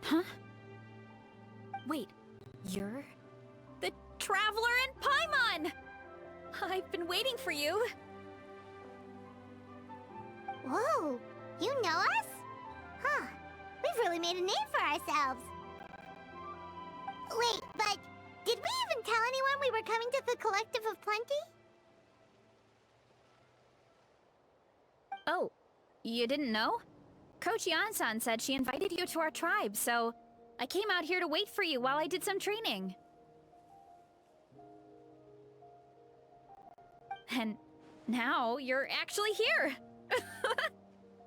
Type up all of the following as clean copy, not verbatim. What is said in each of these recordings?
Huh? Wait, you're the Traveler in Paimon! I've been waiting for you. Whoa, you know us? Huh, we've really made a name for ourselves. Wait, but did we even tell anyone we were coming to the Collective of Plenty? Oh, you didn't know? Coach Iansan said she invited you to our tribe, so I came out here to wait for you while I did some training. And now you're actually here!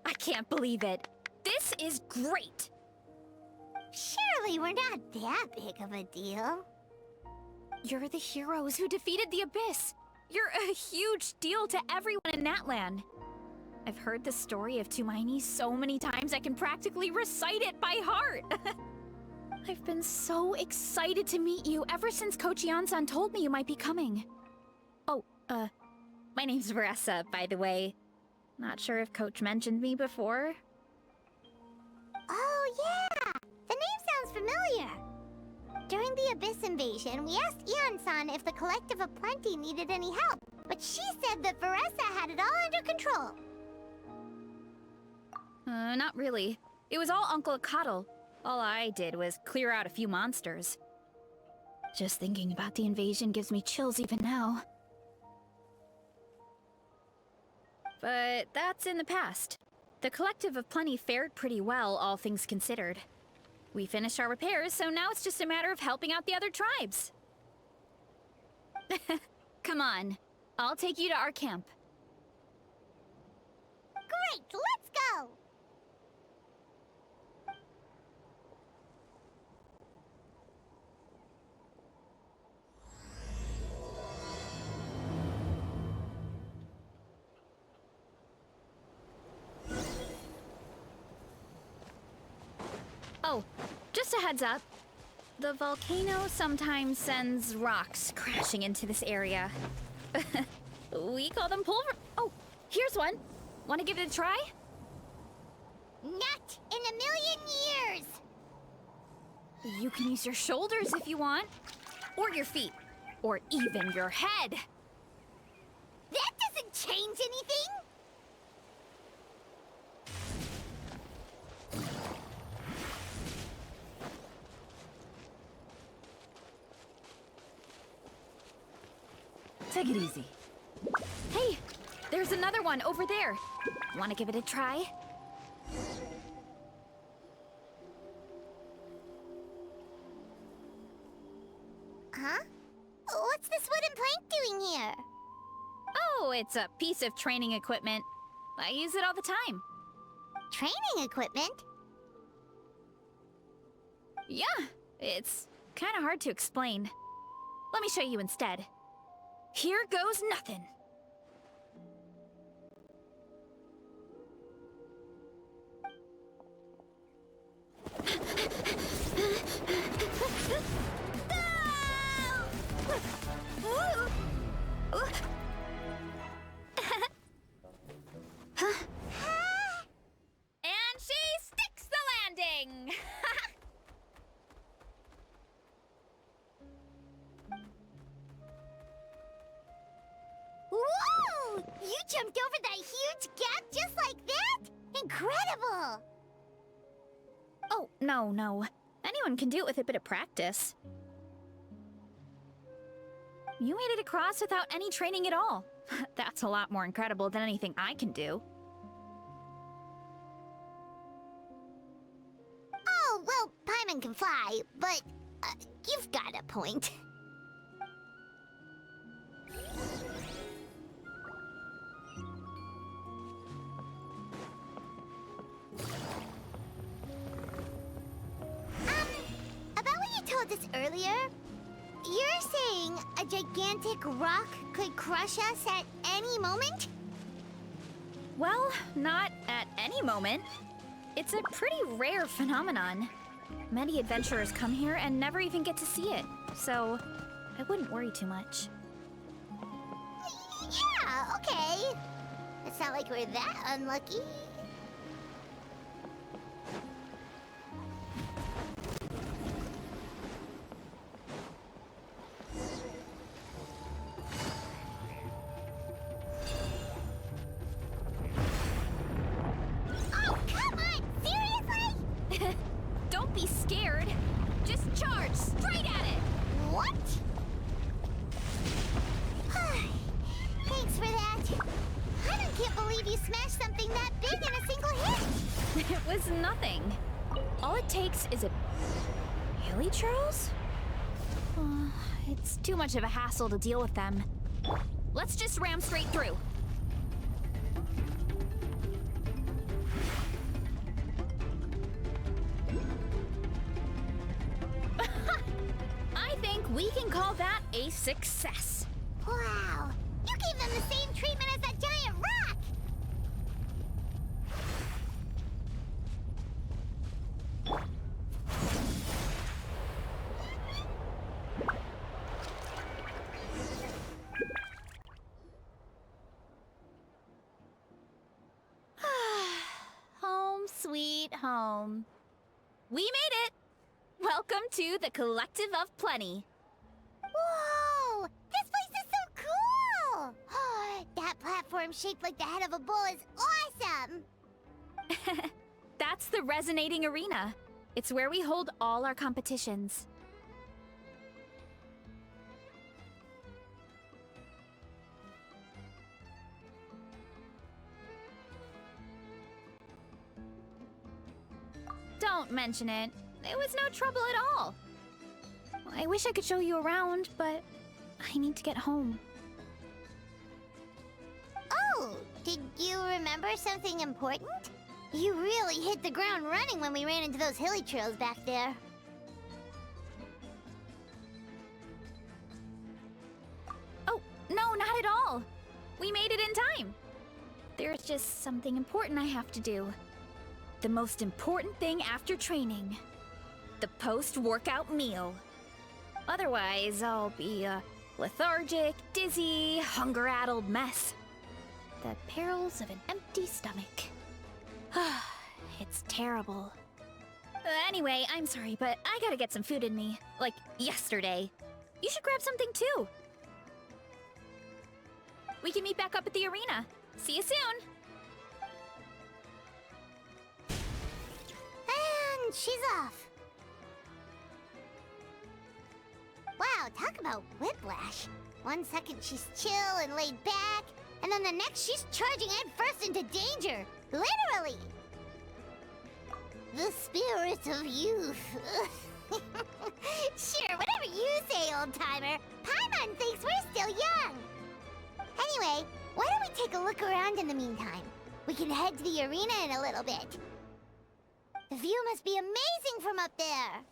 I can't believe it. This is great! Surely we're not that big of a deal. You're the heroes who defeated the Abyss. You're a huge deal to everyone in Natlan. I've heard the story of Tumaini so many times I can practically recite it by heart. I've been so excited to meet you ever since Coach Iansan told me you might be coming. Oh, my name's Varesa, by the way. Not sure if Coach mentioned me before. Oh yeah, the name sounds familiar. During the Abyss invasion, we asked Iansan if the Collective of Plenty needed any help, but she said that Varesa had it all under control. Not really. It was all Uncle Akatl. All I did was clear out a few monsters. Just thinking about the invasion gives me chills even now. But that's in the past. The Collective of Plenty fared pretty well, all things considered. We finished our repairs, so now it's just a matter of helping out the other tribes. Come on, I'll take you to our camp. Great, let's go! Oh, just a heads up. The volcano sometimes sends rocks crashing into this area. We call them pulver. Oh, here's one. Want to give it a try? Not in a million years! You can use your shoulders if you want. Or your feet. Or even your head. That doesn't change anything! Take it easy. Hey, there's another one over there. Want to give it a try? Huh? What's this wooden plank doing here? Oh, it's a piece of training equipment. I use it all the time. Training equipment? Yeah, it's kind of hard to explain. Let me show you instead. Here goes nothing. And she sticks the landing! Whoa! You jumped over that huge gap just like that? Incredible! Oh, no. Anyone can do it with a bit of practice. You made it across without any training at all. That's a lot more incredible than anything I can do. Oh, well, Paimon can fly, but you've got a point. About what you told us earlier, you're saying a gigantic rock could crush us at any moment? Well, not at any moment. It's a pretty rare phenomenon. Many adventurers come here and never even get to see it, so I wouldn't worry too much. Yeah, okay. It's not like we're that unlucky. was nothing. All it takes is a hilly churls? It's too much of a hassle to deal with them. Let's just ram straight through. I think we can call that a success. Wow! You gave them the same treatment as that giant rock! Home sweet home. We made it! Welcome to the Collective of Plenty. Whoa! This place is so cool! That platform shaped like the head of a bull is awesome! That's the Resonating Arena. It's where we hold all our competitions. Don't mention it. It was no trouble at all. I wish I could show you around, but I need to get home. Oh, did you remember something important? You really hit the ground running when we ran into those hilly trails back there. Oh, no, not at all. We made it in time. There's just something important I have to do. The most important thing after training. The post-workout meal. Otherwise, I'll be a lethargic, dizzy, hunger-addled mess. The perils of an empty stomach. It's terrible. Anyway, I'm sorry, but I gotta get some food in me. Like, yesterday. You should grab something too. We can meet back up at the arena. See you soon! And she's off. Wow, talk about whiplash. 1 second she's chill and laid back, and then the next she's charging headfirst into danger. Literally! The spirit of youth. Sure, whatever you say, old-timer. Paimon thinks we're still young. Anyway, why don't we take a look around in the meantime? We can head to the arena in a little bit. The view must be amazing from up there.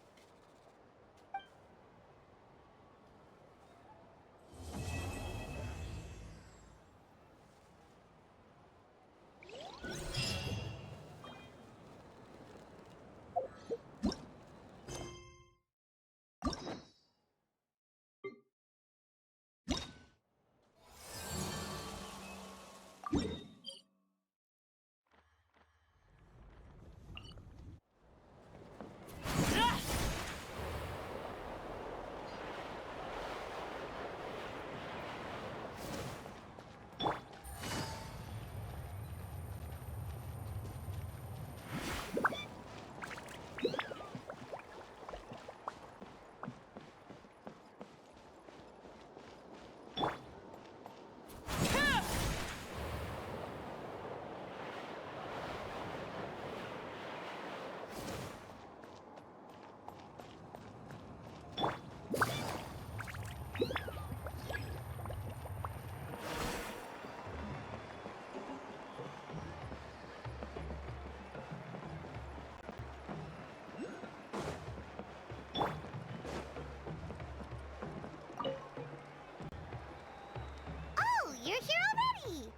You're here already!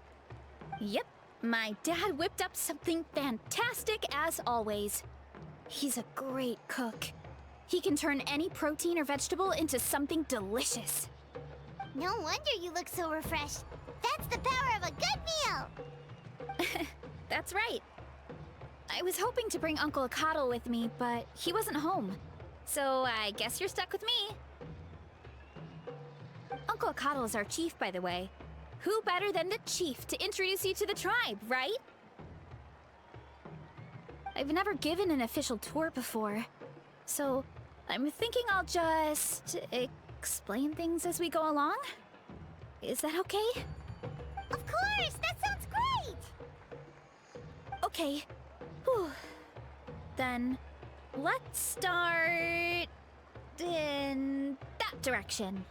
Yep, my dad whipped up something fantastic as always. He's a great cook. He can turn any protein or vegetable into something delicious. No wonder you look so refreshed. That's the power of a good meal! That's right. I was hoping to bring Uncle Akatl with me, but he wasn't home. So I guess you're stuck with me. Uncle Akatl is our chief, by the way. Who better than the chief to introduce you to the tribe, right? I've never given an official tour before, so I'm thinking I'll just explain things as we go along. Is that okay? Of course! That sounds great! Okay. Whew. Then let's start in that direction.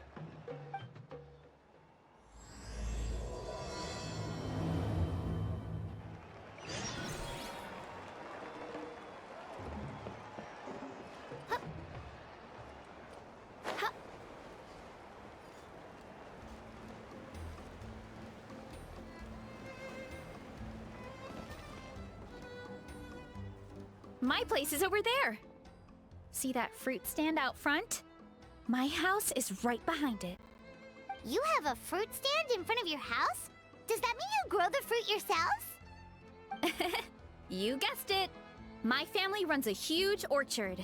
My place is over there. See that fruit stand out front? My house is right behind it. You have a fruit stand in front of your house? Does that mean you grow the fruit yourselves? You guessed it. My family runs a huge orchard.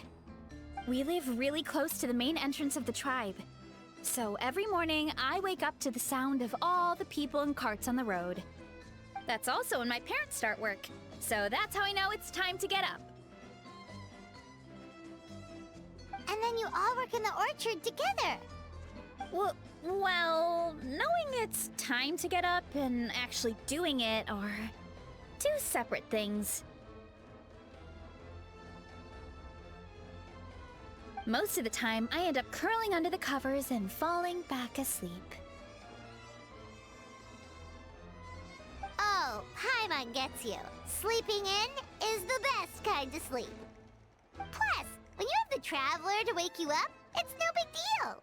We live really close to the main entrance of the tribe. So every morning, I wake up to the sound of all the people and carts on the road. That's also when my parents start work. So that's how I know it's time to get up. And then you all work in the orchard together. Well, knowing it's time to get up and actually doing it are two separate things. Most of the time, I end up curling under the covers and falling back asleep. Oh, Paimon gets you. Sleeping in is the best kind of sleep. Plus, when you have the Traveler to wake you up, it's no big deal.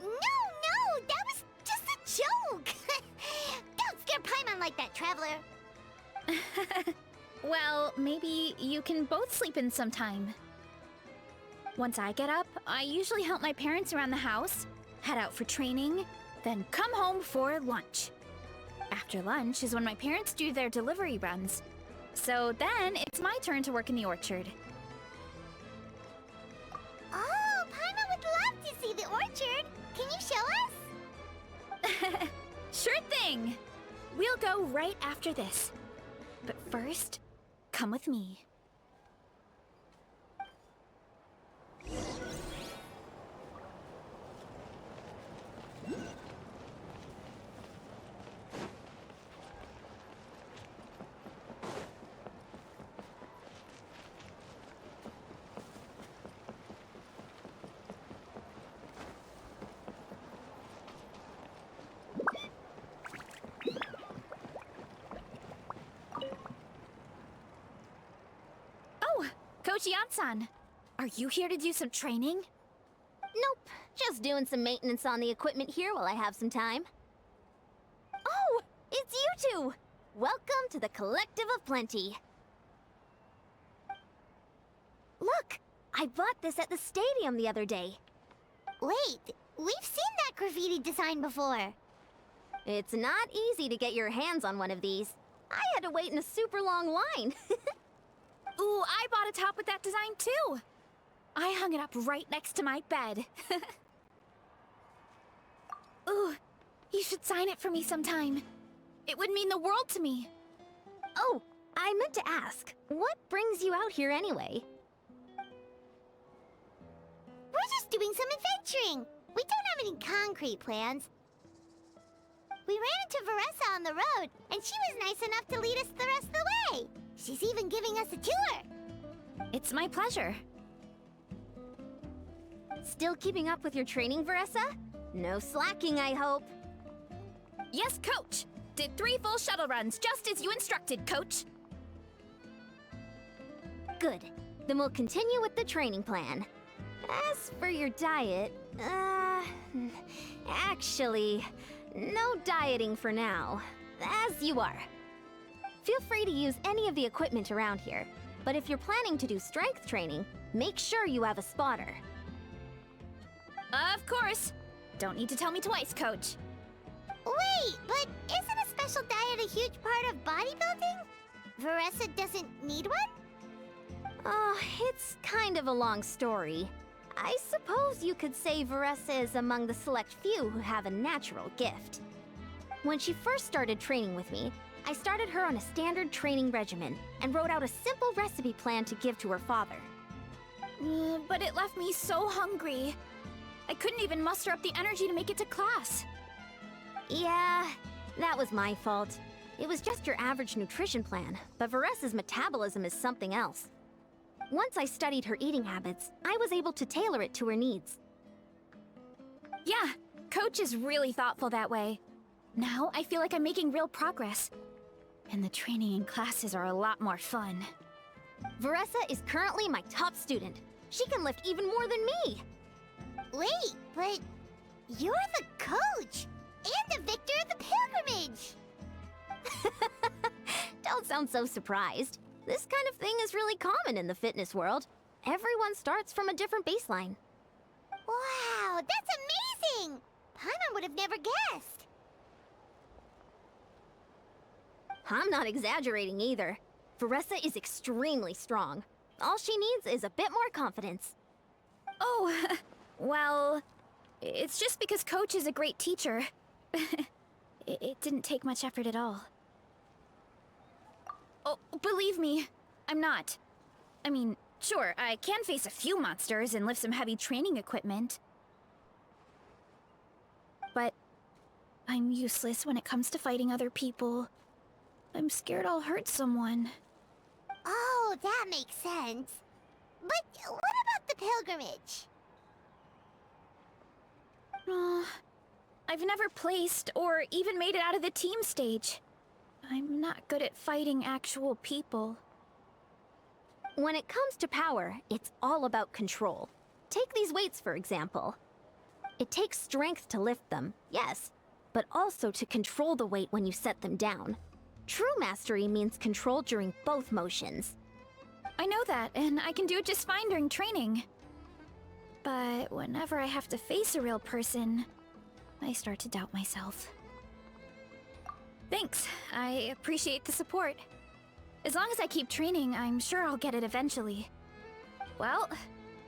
No, that was just a joke. Don't scare Paimon like that, Traveler. Well, maybe you can both sleep in sometime. Once I get up, I usually help my parents around the house, head out for training, then come home for lunch. After lunch is when my parents do their delivery runs. So then it's my turn to work in the orchard. Oh, Paimon would love to see the orchard. Can you show us? Sure thing! We'll go right after this. But first, come with me. Coach Iansan, are you here to do some training? Nope, just doing some maintenance on the equipment here while I have some time. Oh, it's you two! Welcome to the Collective of Plenty. Look, I bought this at the stadium the other day. Wait, we've seen that graffiti design before. It's not easy to get your hands on one of these. I had to wait in a super long line. Ooh, I bought a top with that design too. I hung it up right next to my bed. Ooh, you should sign it for me sometime. It would mean the world to me. Oh, I meant to ask, what brings you out here anyway? We're just doing some adventuring. We don't have any concrete plans. We ran into Varesa on the road, and she was nice enough to lead us the rest of the way. She's even giving us a tour. It's my pleasure. Still keeping up with your training, Varesa? No slacking, I hope. Yes, Coach. Did 3 full shuttle runs, just as you instructed, Coach. Good. Then we'll continue with the training plan. As for your diet, actually, no dieting for now. As you are. Feel free to use any of the equipment around here, but if you're planning to do strength training, make sure you have a spotter. Of course. Don't need to tell me twice, Coach. Wait, but isn't a special diet a huge part of bodybuilding? Varesa doesn't need one? Oh, it's kind of a long story. I suppose you could say Varesa is among the select few who have a natural gift. When she first started training with me, I started her on a standard training regimen and wrote out a simple recipe plan to give to her father. But it left me so hungry. I couldn't even muster up the energy to make it to class. Yeah, that was my fault. It was just your average nutrition plan, but Varesa's metabolism is something else. Once I studied her eating habits, I was able to tailor it to her needs. Yeah, Coach is really thoughtful that way. Now I feel like I'm making real progress. And the training and classes are a lot more fun. Varesa is currently my top student. She can lift even more than me! Wait, but you're the coach and the victor of the pilgrimage! Don't sound so surprised. This kind of thing is really common in the fitness world. Everyone starts from a different baseline. Wow, that's amazing! Paimon would have never guessed. I'm not exaggerating either. Varesa is extremely strong. All she needs is a bit more confidence. Oh, well, it's just because Coach is a great teacher. It didn't take much effort at all. Oh, believe me, I'm not. I mean, sure, I can face a few monsters and lift some heavy training equipment. But I'm useless when it comes to fighting other people. I'm scared I'll hurt someone. Oh, that makes sense. But what about the pilgrimage? I've never placed or even made it out of the team stage. I'm not good at fighting actual people. When it comes to power, it's all about control. Take these weights, for example. It takes strength to lift them, yes, but also to control the weight when you set them down. True mastery means control during both motions. I know that, and I can do it just fine during training. But whenever I have to face a real person, I start to doubt myself. Thanks, I appreciate the support. As long as I keep training, I'm sure I'll get it eventually. Well,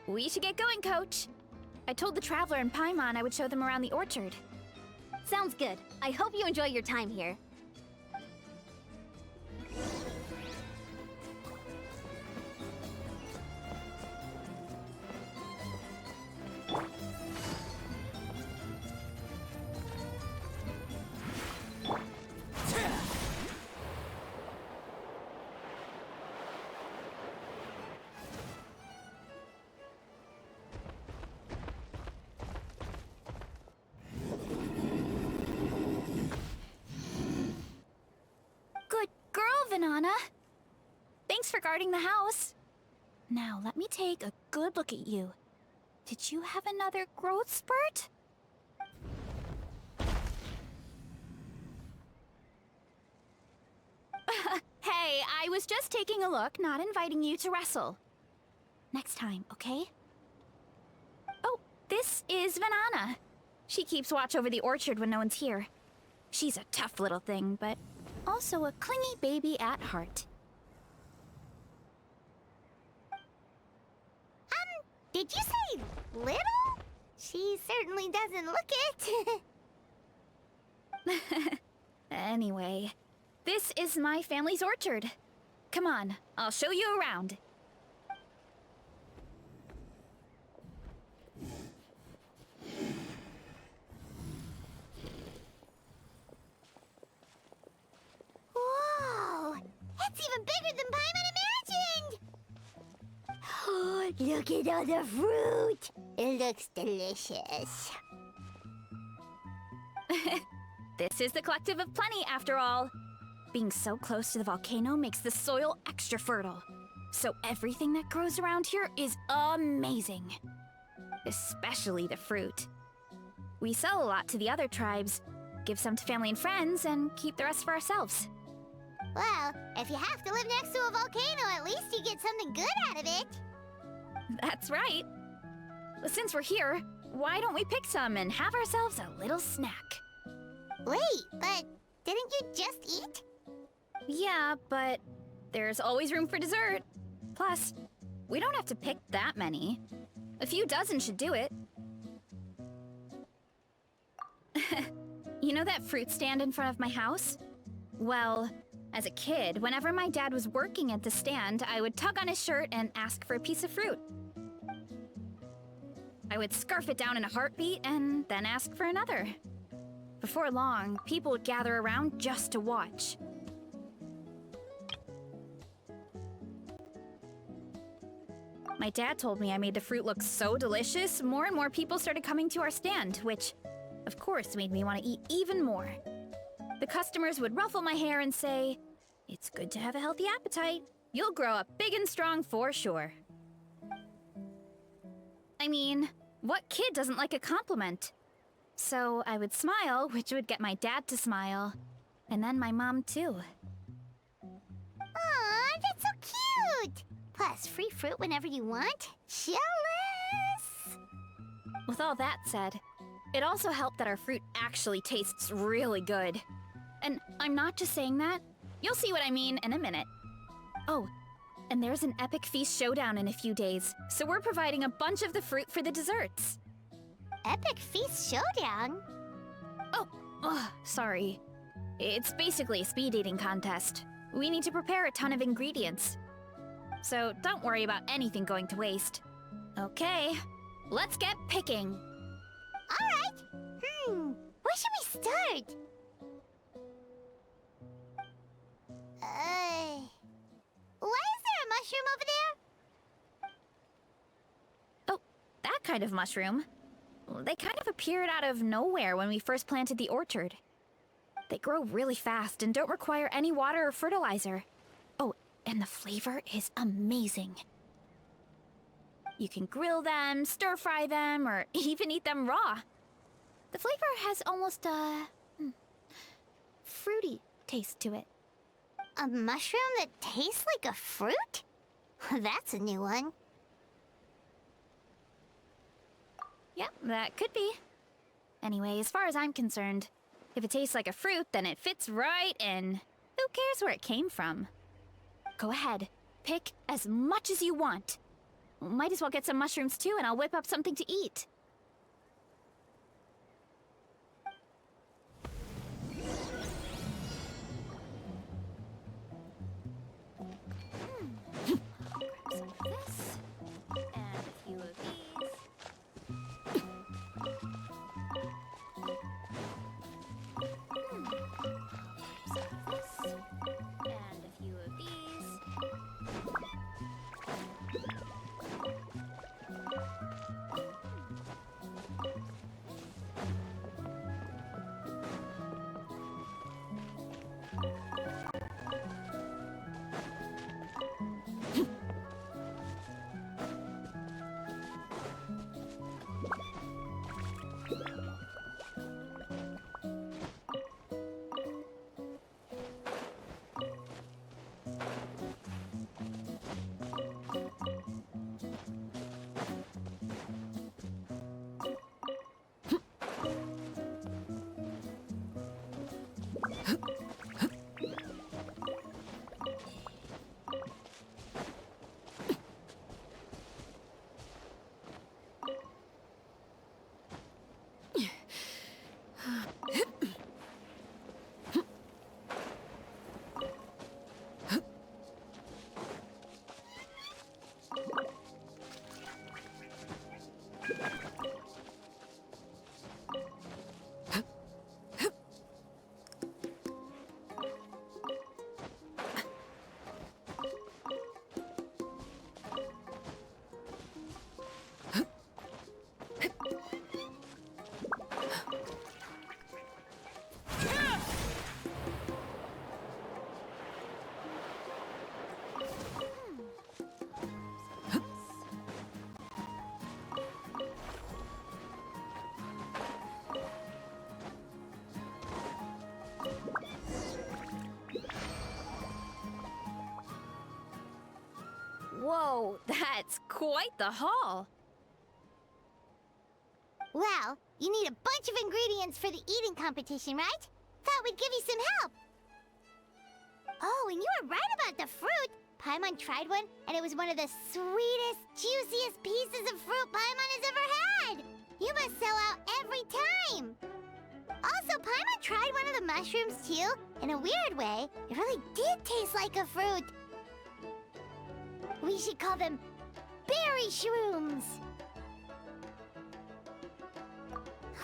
we should get going, Coach. I told the Traveler and Paimon I would show them around the orchard. Sounds good. I hope you enjoy your time here. Thanks for guarding the house. Now, let me take a good look at you. Did you have another growth spurt? Hey, I was just taking a look, not inviting you to wrestle. Next time, okay? Oh, this is Vanana. She keeps watch over the orchard when no one's here. She's a tough little thing, but also a clingy baby at heart. Did you say little? She certainly doesn't look it. Anyway, this is my family's orchard. Come on, I'll show you around. Whoa! It's even bigger than Paimon imagined! Oh, look at all the fruit! It looks delicious. This is the Collective of Plenty, after all. Being so close to the volcano makes the soil extra fertile. So everything that grows around here is amazing. Especially the fruit. We sell a lot to the other tribes, give some to family and friends, and keep the rest for ourselves. Well, if you have to live next to a volcano, at least you get something good out of it. That's right. Well, since we're here, why don't we pick some and have ourselves a little snack? Wait, but didn't you just eat? Yeah, but there's always room for dessert. Plus, we don't have to pick that many. A few dozen should do it. You know that fruit stand in front of my house? Well, as a kid, whenever my dad was working at the stand, I would tug on his shirt and ask for a piece of fruit. I would scarf it down in a heartbeat and then ask for another. Before long, people would gather around just to watch. My dad told me I made the fruit look so delicious, more and more people started coming to our stand, which, of course, made me want to eat even more. The customers would ruffle my hair and say, "It's good to have a healthy appetite. You'll grow up big and strong for sure." I mean, what kid doesn't like a compliment? So I would smile, which would get my dad to smile. And then my mom, too. Aw, that's so cute! Plus, free fruit whenever you want. Jealous! With all that said, it also helped that our fruit actually tastes really good. And I'm not just saying that. You'll see what I mean in a minute. Oh, and there's an epic feast showdown in a few days, so we're providing a bunch of the fruit for the desserts. Epic Feast Showdown? Oh, sorry. It's basically a speed eating contest. We need to prepare a ton of ingredients. So don't worry about anything going to waste. Okay, let's get picking. Alright! Where should we start? Why is there a mushroom over there? Oh, that kind of mushroom. They kind of appeared out of nowhere when we first planted the orchard. They grow really fast and don't require any water or fertilizer. Oh, and the flavor is amazing. You can grill them, stir-fry them, or even eat them raw. The flavor has almost a fruity taste to it. A mushroom that tastes like a fruit? That's a new one. Yep, that could be. Anyway, as far as I'm concerned, if it tastes like a fruit, then it fits right in. Who cares where it came from? Go ahead, pick as much as you want. Might as well get some mushrooms too, and I'll whip up something to eat. Whoa, that's quite the haul. Well, you need a bunch of ingredients for the eating competition, right? Thought we'd give you some help. Oh, and you were right about the fruit. Paimon tried one, and it was one of the sweetest, juiciest pieces of fruit Paimon has ever had. You must sell out every time. Also, Paimon tried one of the mushrooms too. In a weird way, it really did taste like a fruit. We should call them berry shrooms.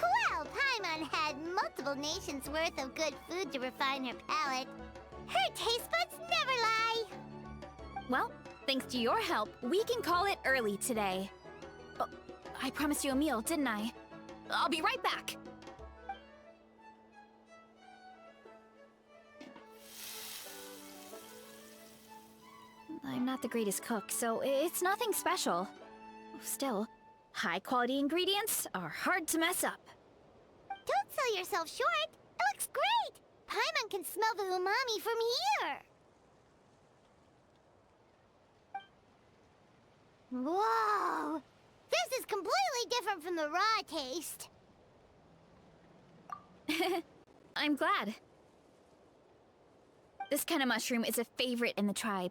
Well, Paimon had multiple nations' worth of good food to refine her palate. Her taste buds never lie. Well, Thanks to your help, we can call it early today. Oh, I promised you a meal, didn't I? I'll be right back. I'm not the greatest cook, so it's nothing special. Still, high-quality ingredients are hard to mess up. Don't sell yourself short. It looks great. Paimon can smell the umami from here. Whoa! This is completely different from the raw taste. I'm glad. This kind of mushroom is a favorite in the tribe,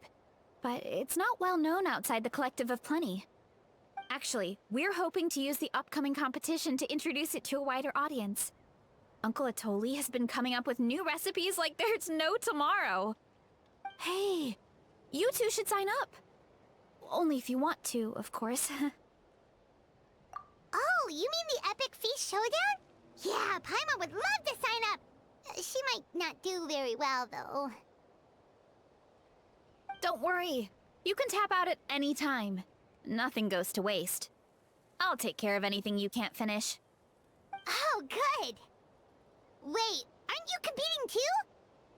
but it's not well known outside the Collective of Plenty. Actually, we're hoping to use the upcoming competition to introduce it to a wider audience. Uncle Atoli has been coming up with new recipes like there's no tomorrow. Hey, you two should sign up. Only if you want to, of course. Oh, you mean the Epic Feast Showdown? Yeah, Paimon would love to sign up. She might not do very well, though. Don't worry. You can tap out at any time. Nothing goes to waste. I'll take care of anything you can't finish. Oh, good. Wait, aren't you competing too?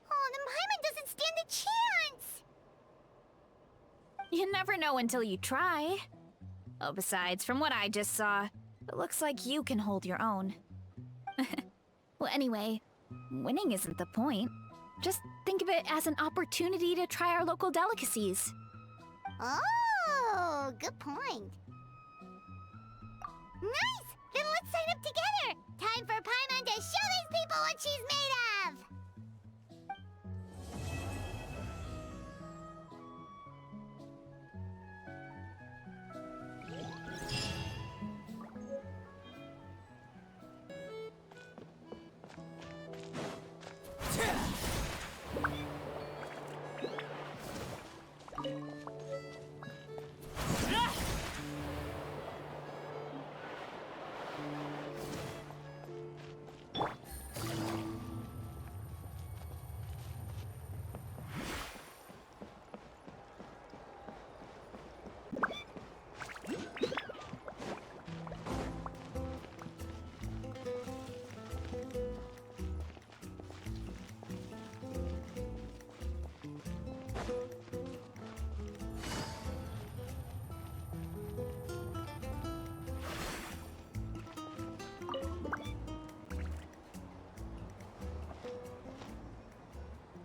Oh, then Paimon doesn't stand a chance. You never know until you try. Oh, besides, from what I just saw, it looks like you can hold your own. Well, anyway, winning isn't the point. Just think of it as an opportunity to try our local delicacies. Oh, good point. Nice! Then let's sign up together! Time for Paimon to show these people what she's made of!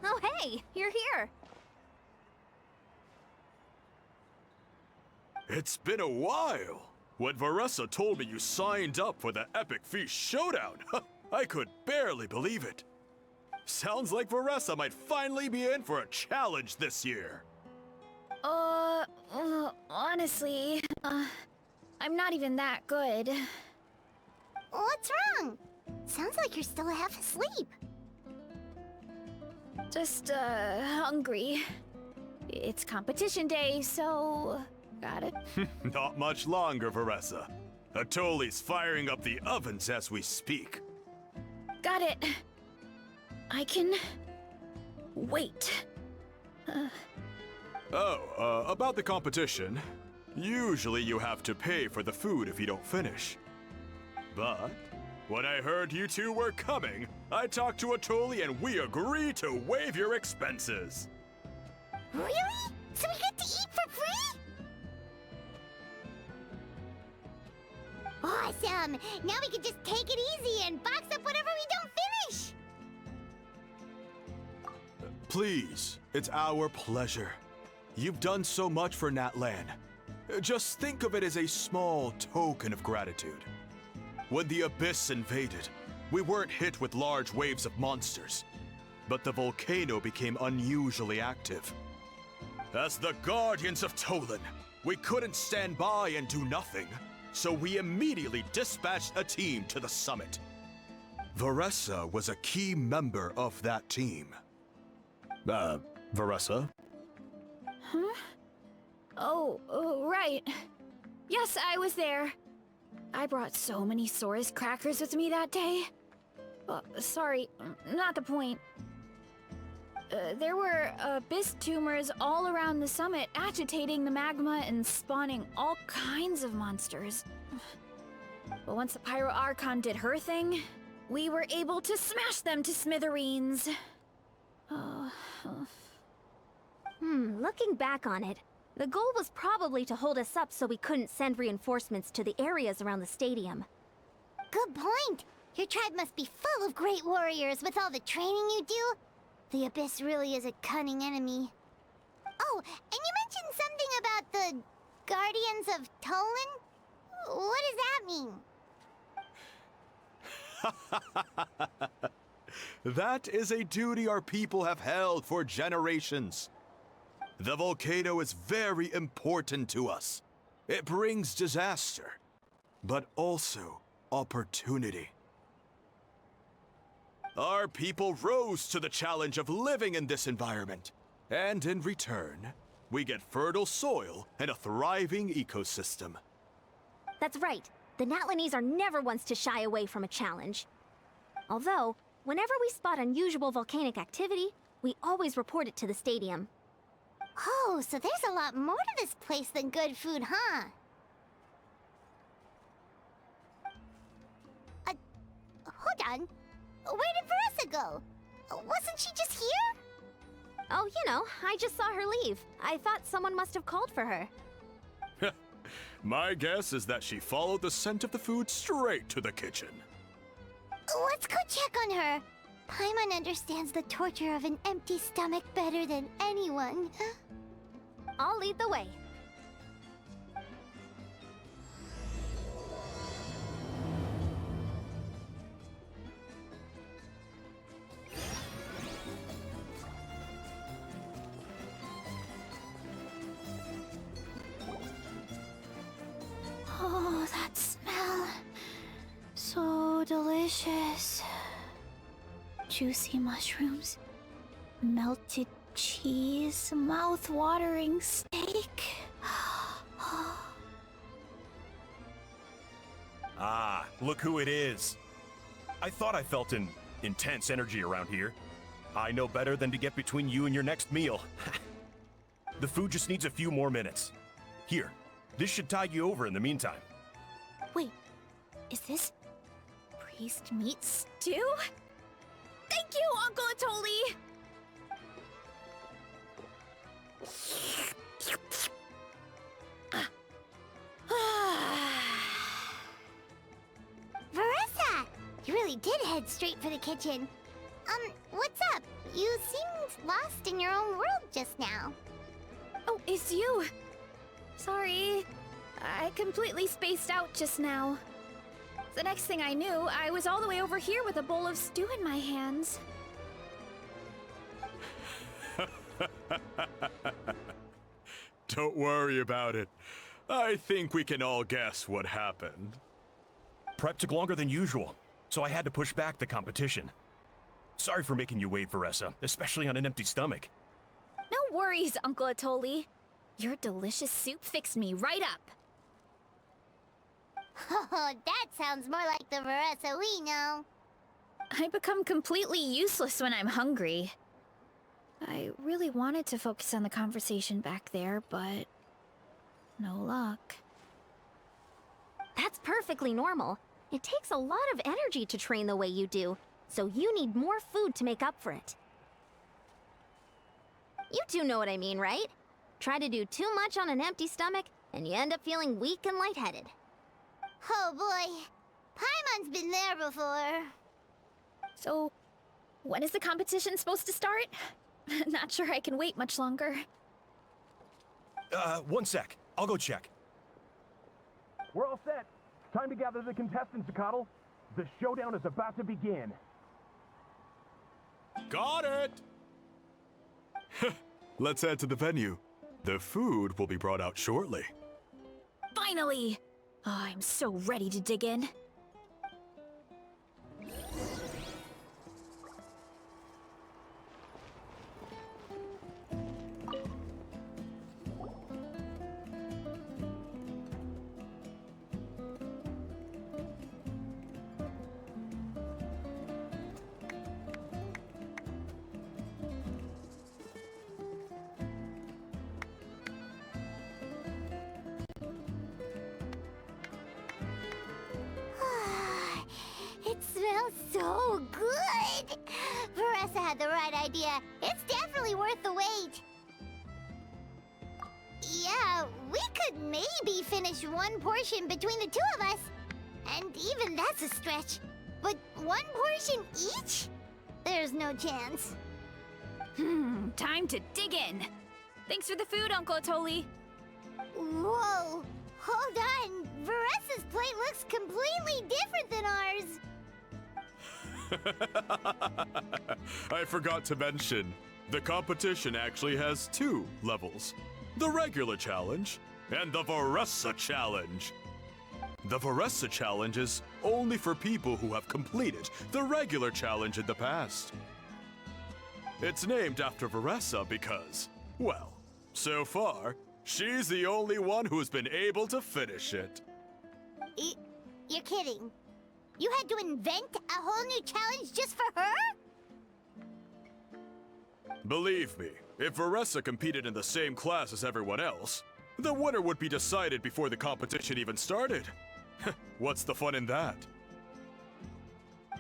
Oh, hey, you're here. It's been a while. When Varesa told me you signed up for the Epic Feast Showdown, I could barely believe it. Sounds like Varesa might finally be in for a challenge this year. Honestly, I'm not even that good. What's wrong? Sounds like you're still half asleep. Just, hungry. It's competition day, so... got it. Not much longer, Varesa. Atoli's firing up the ovens as we speak. Got it. I can... wait. About the competition. Usually you have to pay for the food if you don't finish. But when I heard you two were coming, I talked to Atoli and we agreed to waive your expenses. Really? So we get to eat for free? Awesome! Now we can just take it easy and box up whatever we don't finish! Please, it's our pleasure. You've done so much for Natlan. Just think of it as a small token of gratitude. When the Abyss invaded, we weren't hit with large waves of monsters, but the volcano became unusually active. As the Guardians of Tolan, we couldn't stand by and do nothing, so we immediately dispatched a team to the summit. Varesa was a key member of that team. Varesa? Huh? Oh, right. Yes, I was there. I brought so many Sora's crackers with me that day. Sorry, not the point. There were abyss tumors all around the summit, agitating the magma and spawning all kinds of monsters. But once the Pyro Archon did her thing, we were able to smash them to smithereens. Looking back on it, the goal was probably to hold us up so we couldn't send reinforcements to the areas around the stadium. Good point. Your tribe must be full of great warriors with all the training you do. The Abyss really is a cunning enemy. Oh, and you mentioned something about the Guardians of Tolan? What does that mean? That is a duty our people have held for generations. The volcano is very important to us. It brings disaster, but also opportunity. Our people rose to the challenge of living in this environment, and in return, we get fertile soil and a thriving ecosystem. That's right. The Natlanese are never ones to shy away from a challenge. Although, whenever we spot unusual volcanic activity, we always report it to the stadium. Oh, so there's a lot more to this place than good food, huh? Hold on. Where did Varesa go? Wasn't she just here? Oh, you know, I just saw her leave. I thought someone must have called for her. My guess is that she followed the scent of the food straight to the kitchen. Let's go check on her. Paimon understands the torture of an empty stomach better than anyone. I'll lead the way. Oh, that smell. So delicious. Juicy mushrooms, melted cheese, mouth-watering steak. Ah, look who it is. I thought I felt an intense energy around here. I know better than to get between you and your next meal. The food just needs a few more minutes. Here, this should tide you over in the meantime. Wait, is this priest meat stew? Thank you, Uncle Atoli! Varesa! You really did head straight for the kitchen. What's up? You seemed lost in your own world just now. Oh, it's you! Sorry, I completely spaced out just now. The next thing I knew, I was all the way over here with a bowl of stew in my hands. Don't worry about it. I think we can all guess what happened. Prep took longer than usual, so I had to push back the competition. Sorry for making you wait, Varesa, especially on an empty stomach. No worries, Uncle Atoli. Your delicious soup fixed me right up. Oh, that sounds more like the Varesa we know. I become completely useless when I'm hungry. I really wanted to focus on the conversation back there, but no luck. That's perfectly normal. It takes a lot of energy to train the way you do, so you need more food to make up for it. You two know what I mean, right? Try to do too much on an empty stomach, and you end up feeling weak and lightheaded. Oh boy, Paimon's been there before. So, when is the competition supposed to start? Not sure I can wait much longer. One sec. I'll go check. We're all set. Time to gather the contestants, Coddle. The showdown is about to begin. Got it! Let's head to the venue. The food will be brought out shortly. Finally! Oh, I'm so ready to dig in. smells so good! Varesa had the right idea. It's definitely worth the wait. Yeah, we could maybe finish one portion between the two of us. And even that's a stretch. But one portion each? There's no chance. Time to dig in. Thanks for the food, Uncle Atoli. Whoa! Hold on! Varesa's plate looks completely different than ours! I forgot to mention, the competition actually has two levels. The regular challenge and the Varesa challenge. The Varesa challenge is only for people who have completed the regular challenge in the past. It's named after Varesa because, well, so far, she's the only one who's been able to finish it. You're kidding. You had to invent a whole new challenge just for her? Believe me, if Varesa competed in the same class as everyone else, the winner would be decided before the competition even started. What's the fun in that?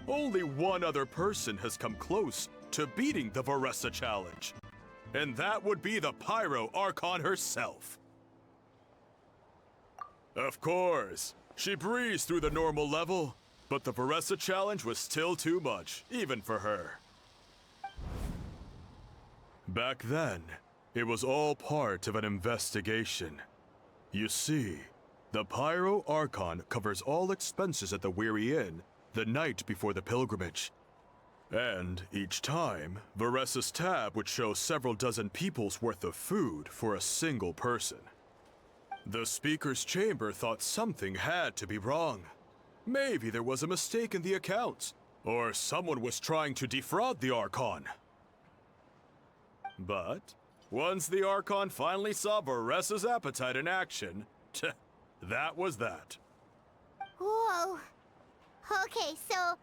Only one other person has come close to beating the Varesa challenge, and that would be the Pyro Archon herself. Of course, she breezed through the normal level, but the Varesa challenge was still too much, even for her. Back then, it was all part of an investigation. You see, the Pyro Archon covers all expenses at the Weary Inn the night before the pilgrimage. And each time, Varesa's tab would show several dozen people's worth of food for a single person. The Speaker's Chamber thought something had to be wrong. Maybe there was a mistake in the accounts, or someone was trying to defraud the Archon. But once the Archon finally saw Varesa's appetite in action, that was that. Whoa. Okay, so...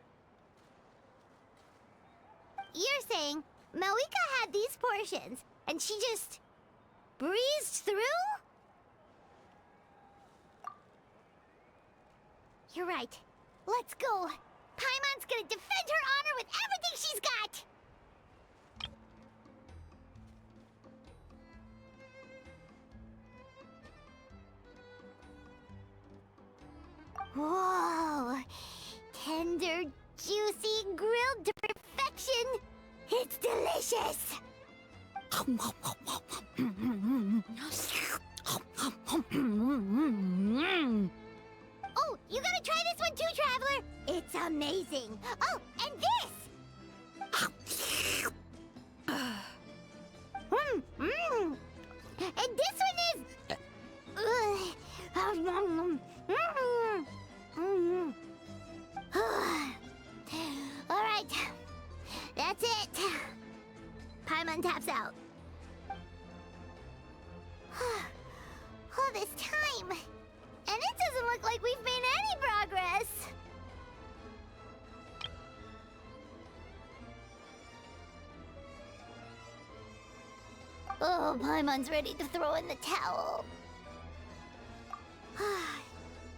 You're saying Malika had these portions, and she just... breezed through? You're right. Let's go. Paimon's gonna defend her honor with everything she's got! Whoa! Tender, juicy, grilled to perfection! It's delicious! Oh, you gotta try this one too, Traveler! It's amazing! Oh, and this! And this one is... Alright, that's it. Paimon taps out. All this time, and it doesn't look like we've made any progress. Oh, Paimon's ready to throw in the towel.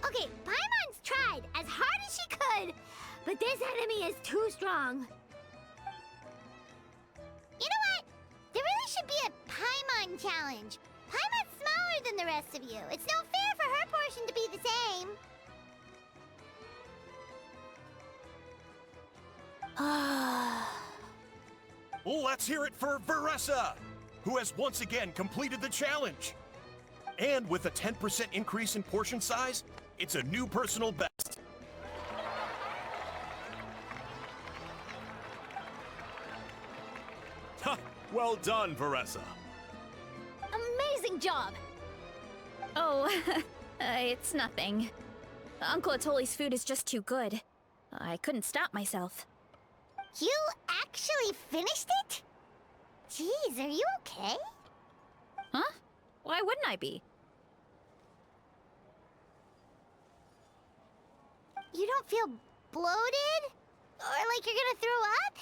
Okay, Paimon's tried as hard as she could, but this enemy is too strong. You know what? There really should be a Paimon challenge. Paimon's smaller than the rest of you. It's no fair for her portion to be the same. Let's hear it for Varesa, who has once again completed the challenge. And with a 10% increase in portion size, it's a new personal best. Ha! Well done, Varesa. Amazing job! Oh, it's nothing. Uncle Atoli's food is just too good. I couldn't stop myself. You actually finished it? Jeez, are you okay? Huh? Why wouldn't I be? You don't feel bloated? Or like you're gonna throw up?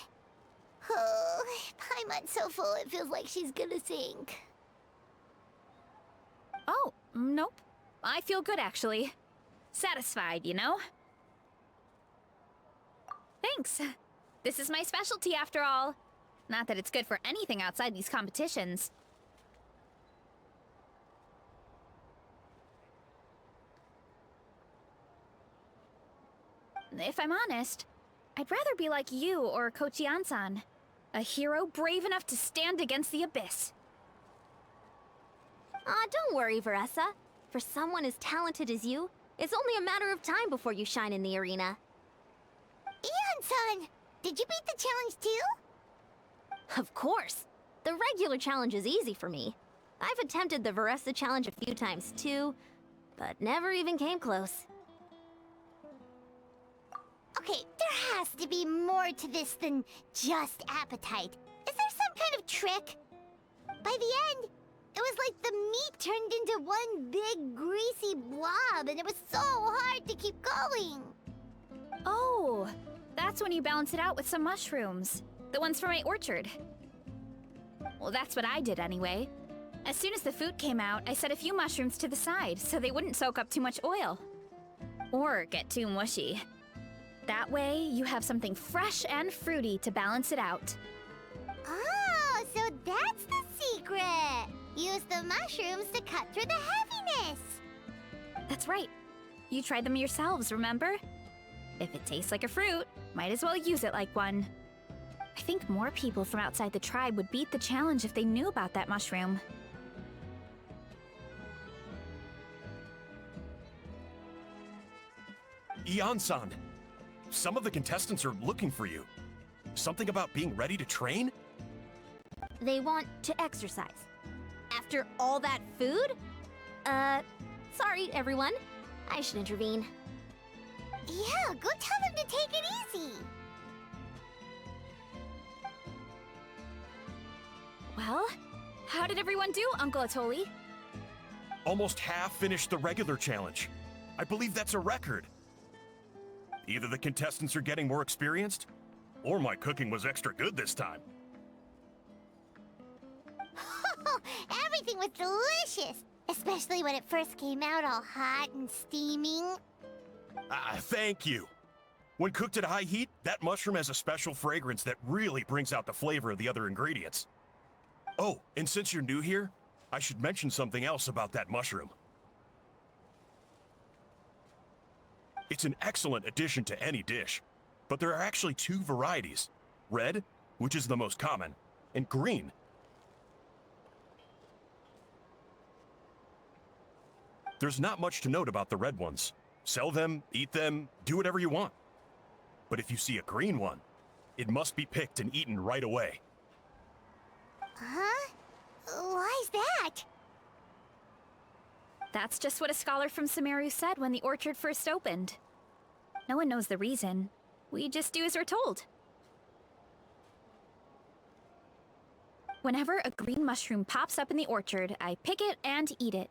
Oh, Paimon's so full it feels like she's gonna sink. Oh, nope. I feel good, actually. Satisfied, you know? Thanks. This is my specialty after all. Not that it's good for anything outside these competitions. If I'm honest, I'd rather be like you or Coach Iansan. A hero brave enough to stand against the abyss. Don't worry, Varesa. For someone as talented as you, it's only a matter of time before you shine in the arena. Iansan, did you beat the challenge too? Of course. The regular challenge is easy for me. I've attempted the Varesa challenge a few times too, but never even came close. Okay, there has to be more to this than just appetite. Is there some kind of trick? By the end, it was like the meat turned into one big greasy blob, and it was so hard to keep going. Oh, that's when you balance it out with some mushrooms. The ones from my orchard. Well, that's what I did anyway. As soon as the food came out, I set a few mushrooms to the side so they wouldn't soak up too much oil. Or get too mushy. That way, you have something fresh and fruity to balance it out. Oh, so that's the secret! Use the mushrooms to cut through the heaviness! That's right. You tried them yourselves, remember? If it tastes like a fruit, might as well use it like one. I think more people from outside the tribe would beat the challenge if they knew about that mushroom. Iansan, some of the contestants are looking for you. Something about being ready to train? They want to exercise. After all that food? Sorry, everyone. I should intervene. Yeah, go tell them to take it easy! Well, how did everyone do, Uncle Atoli? Almost half finished the regular challenge. I believe that's a record. Either the contestants are getting more experienced, or my cooking was extra good this time. Everything was delicious! Especially when it first came out all hot and steaming. Thank you. When cooked at high heat, that mushroom has a special fragrance that really brings out the flavor of the other ingredients. Oh, and since you're new here, I should mention something else about that mushroom. It's an excellent addition to any dish, but there are actually two varieties. Red, which is the most common, and green. There's not much to note about the red ones. Sell them, eat them, do whatever you want. But if you see a green one, it must be picked and eaten right away. Huh? Why's that? That's just what a scholar from Sumeru said when the orchard first opened. No one knows the reason. We just do as we're told. Whenever a green mushroom pops up in the orchard, I pick it and eat it.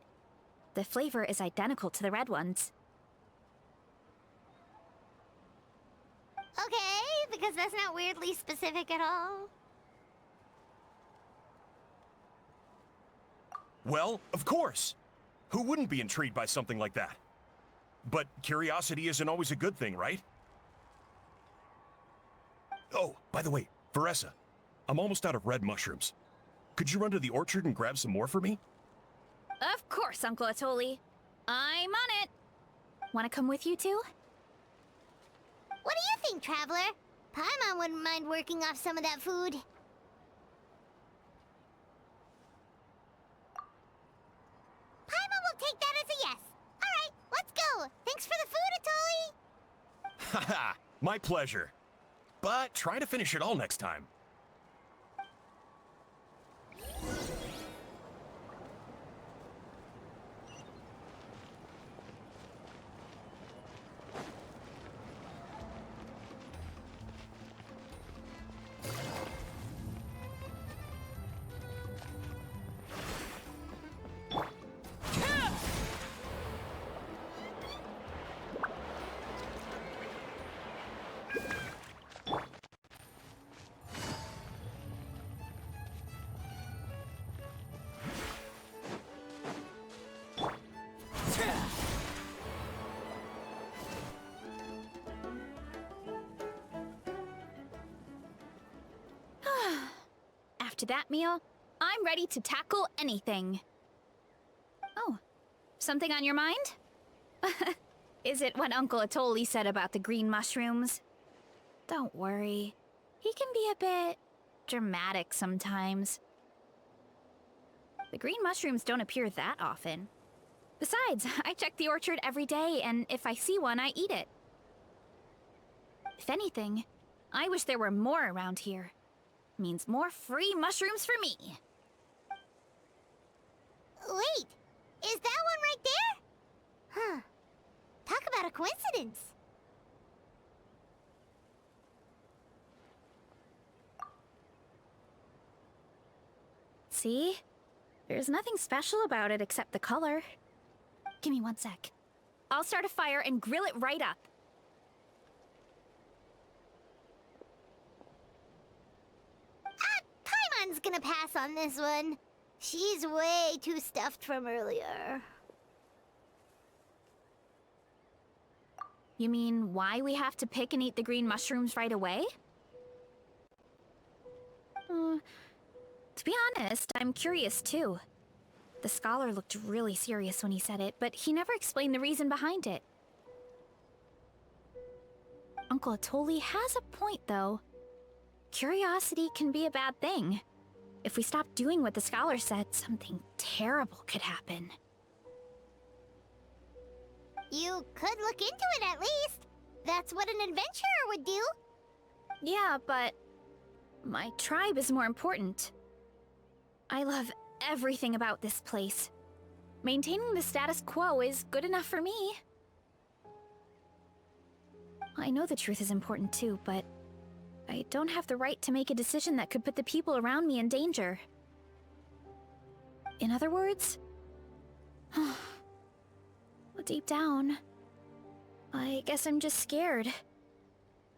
The flavor is identical to the red ones. Okay, because that's not weirdly specific at all. Well, of course. Who wouldn't be intrigued by something like that? But curiosity isn't always a good thing, right? Oh, by the way, Varesa, I'm almost out of red mushrooms. Could you run to the orchard and grab some more for me? Of course, Uncle Atoli. I'm on it. Want to come with you too? What do you think, Traveler? Paimon wouldn't mind working off some of that food. Paimon will take that as a yes. Alright, let's go. Thanks for the food, Atoli. Haha, my pleasure. But try to finish it all next time. to that meal, I'm ready to tackle anything. Oh, something on your mind? Is it what Uncle Atoli said about the green mushrooms? Don't worry. He can be a bit dramatic sometimes. The green mushrooms don't appear that often. Besides, I check the orchard every day, and if I see one, I eat it. If anything, I wish there were more around here. Means more free mushrooms for me. Wait, is that one right there? Huh. Talk about a coincidence. See? There's nothing special about it except the color. Give me 1 sec. I'll start a fire and grill it right up. Paimon's gonna pass on this one. She's way too stuffed from earlier. You mean why we have to pick and eat the green mushrooms right away? To be honest, I'm curious too. The scholar looked really serious when he said it, but he never explained the reason behind it. Uncle Atoli has a point, though. Curiosity can be a bad thing. If we stop doing what the scholar said, something terrible could happen. You could look into it at least. That's what an adventurer would do. Yeah, but my tribe is more important. I love everything about this place. Maintaining the status quo is good enough for me. I know the truth is important too, but I don't have the right to make a decision that could put the people around me in danger. In other words, deep down, I guess I'm just scared.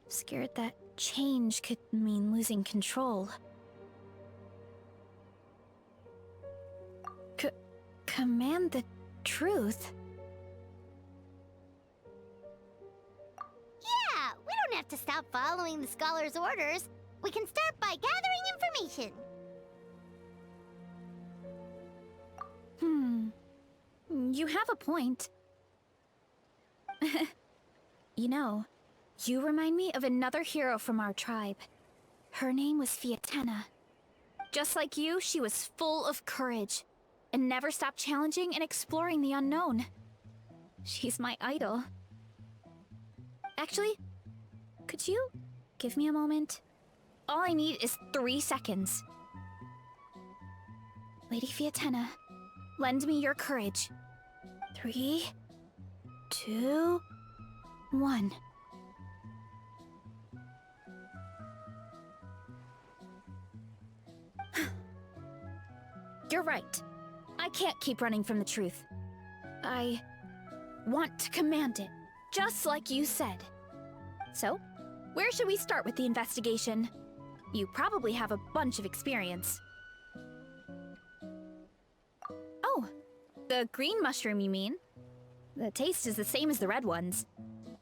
Scared that change could mean losing control. Command the truth? Yeah, we don't have to stop following the scholar's orders. We can start by gathering information. You have a point. You know, you remind me of another hero from our tribe. Her name was Fiatena. Just like you, she was full of courage and never stopped challenging and exploring the unknown. She's my idol. Actually, could you give me a moment? All I need is 3 seconds. Lady Fiatena, lend me your courage. 3, 2, 1. You're right. I can't keep running from the truth. I want to command it, just like you said. So, where should we start with the investigation? You probably have a bunch of experience. Oh, the green mushroom, you mean? The taste is the same as the red ones.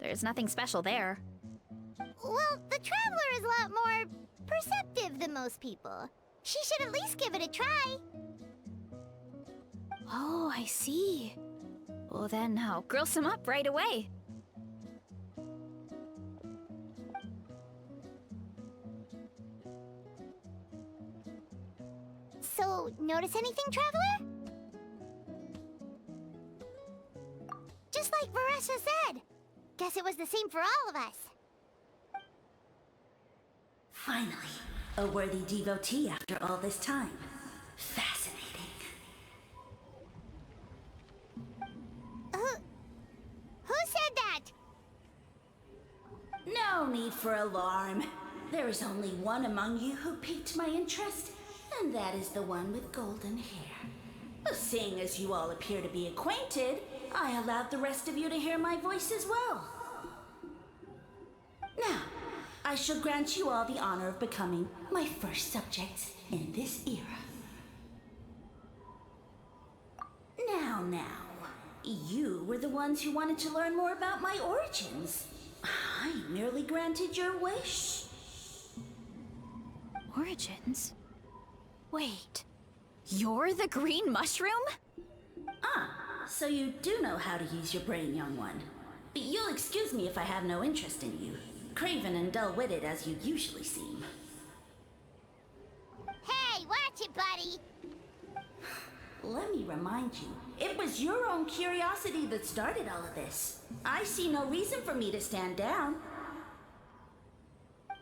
There's nothing special there. Well, the Traveler is a lot more perceptive than most people. She should at least give it a try. Oh, I see. Well then, I'll grill some up right away. So, notice anything, Traveler? Just like Varesa said. Guess it was the same for all of us. Finally, a worthy devotee after all this time. Fascinating. Who said that? No need for alarm. There is only one among you who piqued my interest, and that is the one with golden hair. Seeing as you all appear to be acquainted, I allowed the rest of you to hear my voice as well. Now, I shall grant you all the honor of becoming my first subjects in this era. Now, you were the ones who wanted to learn more about my origins. I merely granted your wish. Origins? Wait, you're the green mushroom? So you do know how to use your brain, young one. But you'll excuse me if I have no interest in you, craven and dull-witted as you usually seem. Hey, watch it, buddy! Let me remind you, it was your own curiosity that started all of this. I see no reason for me to stand down.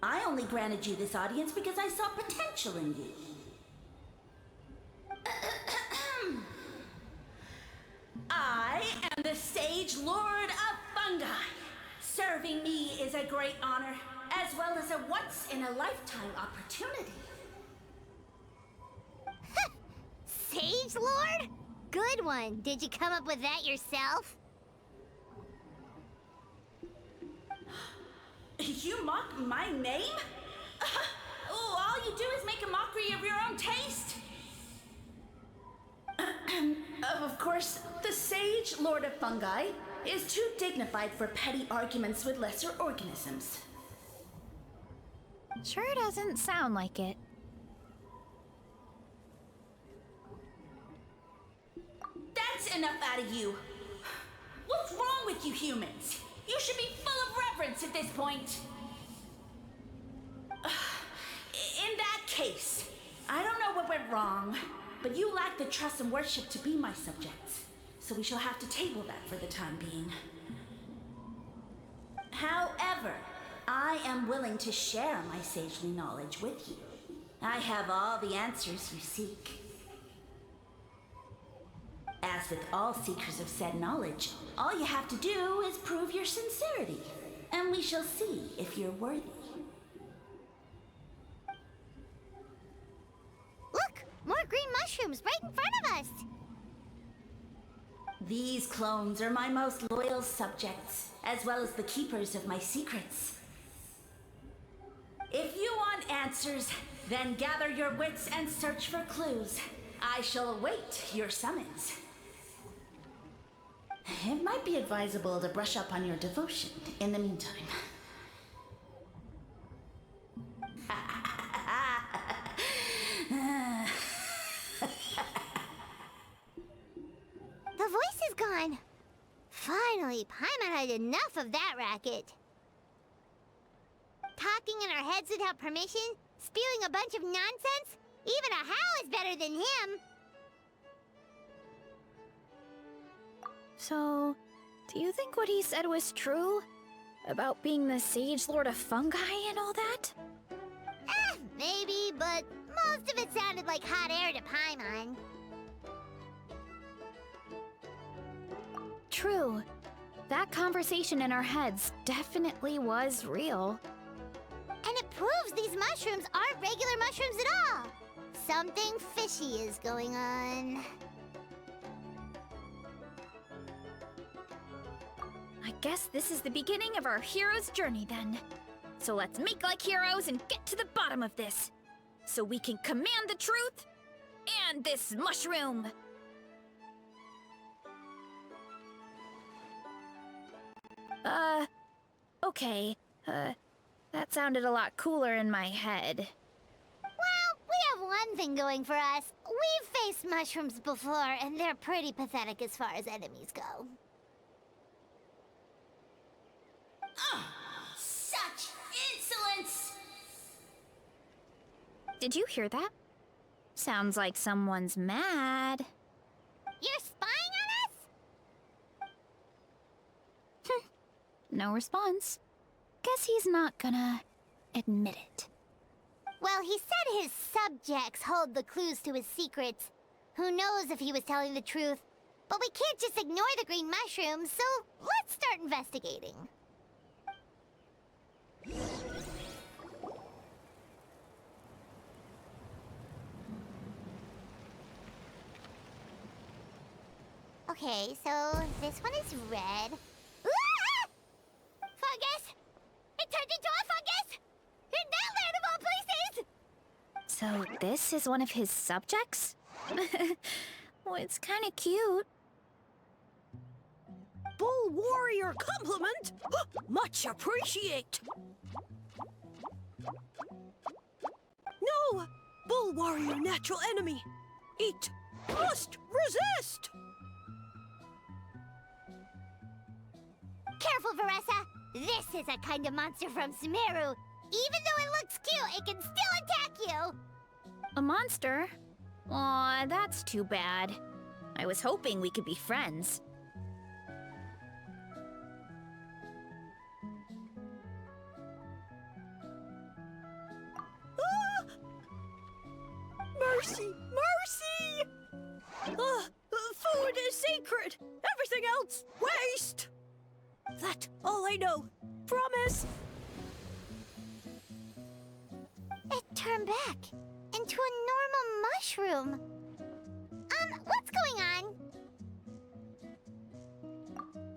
I only granted you this audience because I saw potential in you. I am the Sage Lord of Fungi. Serving me is a great honor, as well as a once-in-a-lifetime opportunity. Sage Lord? Good one. Did you come up with that yourself? You mock my name? All you do is make a mockery of your own taste. Of course, the Sage Lord of Fungi is too dignified for petty arguments with lesser organisms. Sure doesn't sound like it. That's enough out of you. What's wrong with you humans? You should be full of reverence at this point. In that case, I don't know what went wrong, but you lack the trust and worship to be my subjects. So we shall have to table that for the time being. However, I am willing to share my sagely knowledge with you. I have all the answers you seek. As with all seekers of said knowledge, all you have to do is prove your sincerity, and we shall see if you're worthy. Look! More green mushrooms right in front of us! These clones are my most loyal subjects, as well as the keepers of my secrets. If you want answers, then gather your wits and search for clues. I shall await your summons. It might be advisable to brush up on your devotion in the meantime. The voice is gone. Finally, Paimon had enough of that racket. Talking in our heads without permission, spewing a bunch of nonsense. Even a How is better than him. So, do you think what he said was true? About being the Sage Lord of Fungi and all that? Maybe, but most of it sounded like hot air to Paimon. True. That conversation in our heads definitely was real. And it proves these mushrooms aren't regular mushrooms at all. Something fishy is going on. I guess this is the beginning of our hero's journey then. So let's make like heroes and get to the bottom of this. So we can command the truth and this mushroom. Okay. That sounded a lot cooler in my head. Well, we have one thing going for us. We've faced mushrooms before, and they're pretty pathetic as far as enemies go. Such insolence! Did you hear that? Sounds like someone's mad. You're spying on us? No response. Guess he's not gonna admit it. Well, he said his subjects hold the clues to his secrets. Who knows if he was telling the truth? But we can't just ignore the green mushrooms, so let's start investigating. Okay, so this one is red. Ah! Fungus! It turned into a fungus! In Natlan of all places! So this is one of his subjects? Well, it's kind of cute. Bull warrior compliment! Much appreciate! No! bull warrior natural enemy. Eat must resist. Careful, Varesa! This is a kind of monster from Sumeru. Even though it looks cute, it can still attack you! A monster? Aw, that's too bad. I was hoping we could be friends. Ah! Mercy! Mercy! Food is sacred! Everything else, waste! That's all I know. Promise! It turned back into a normal mushroom. What's going on?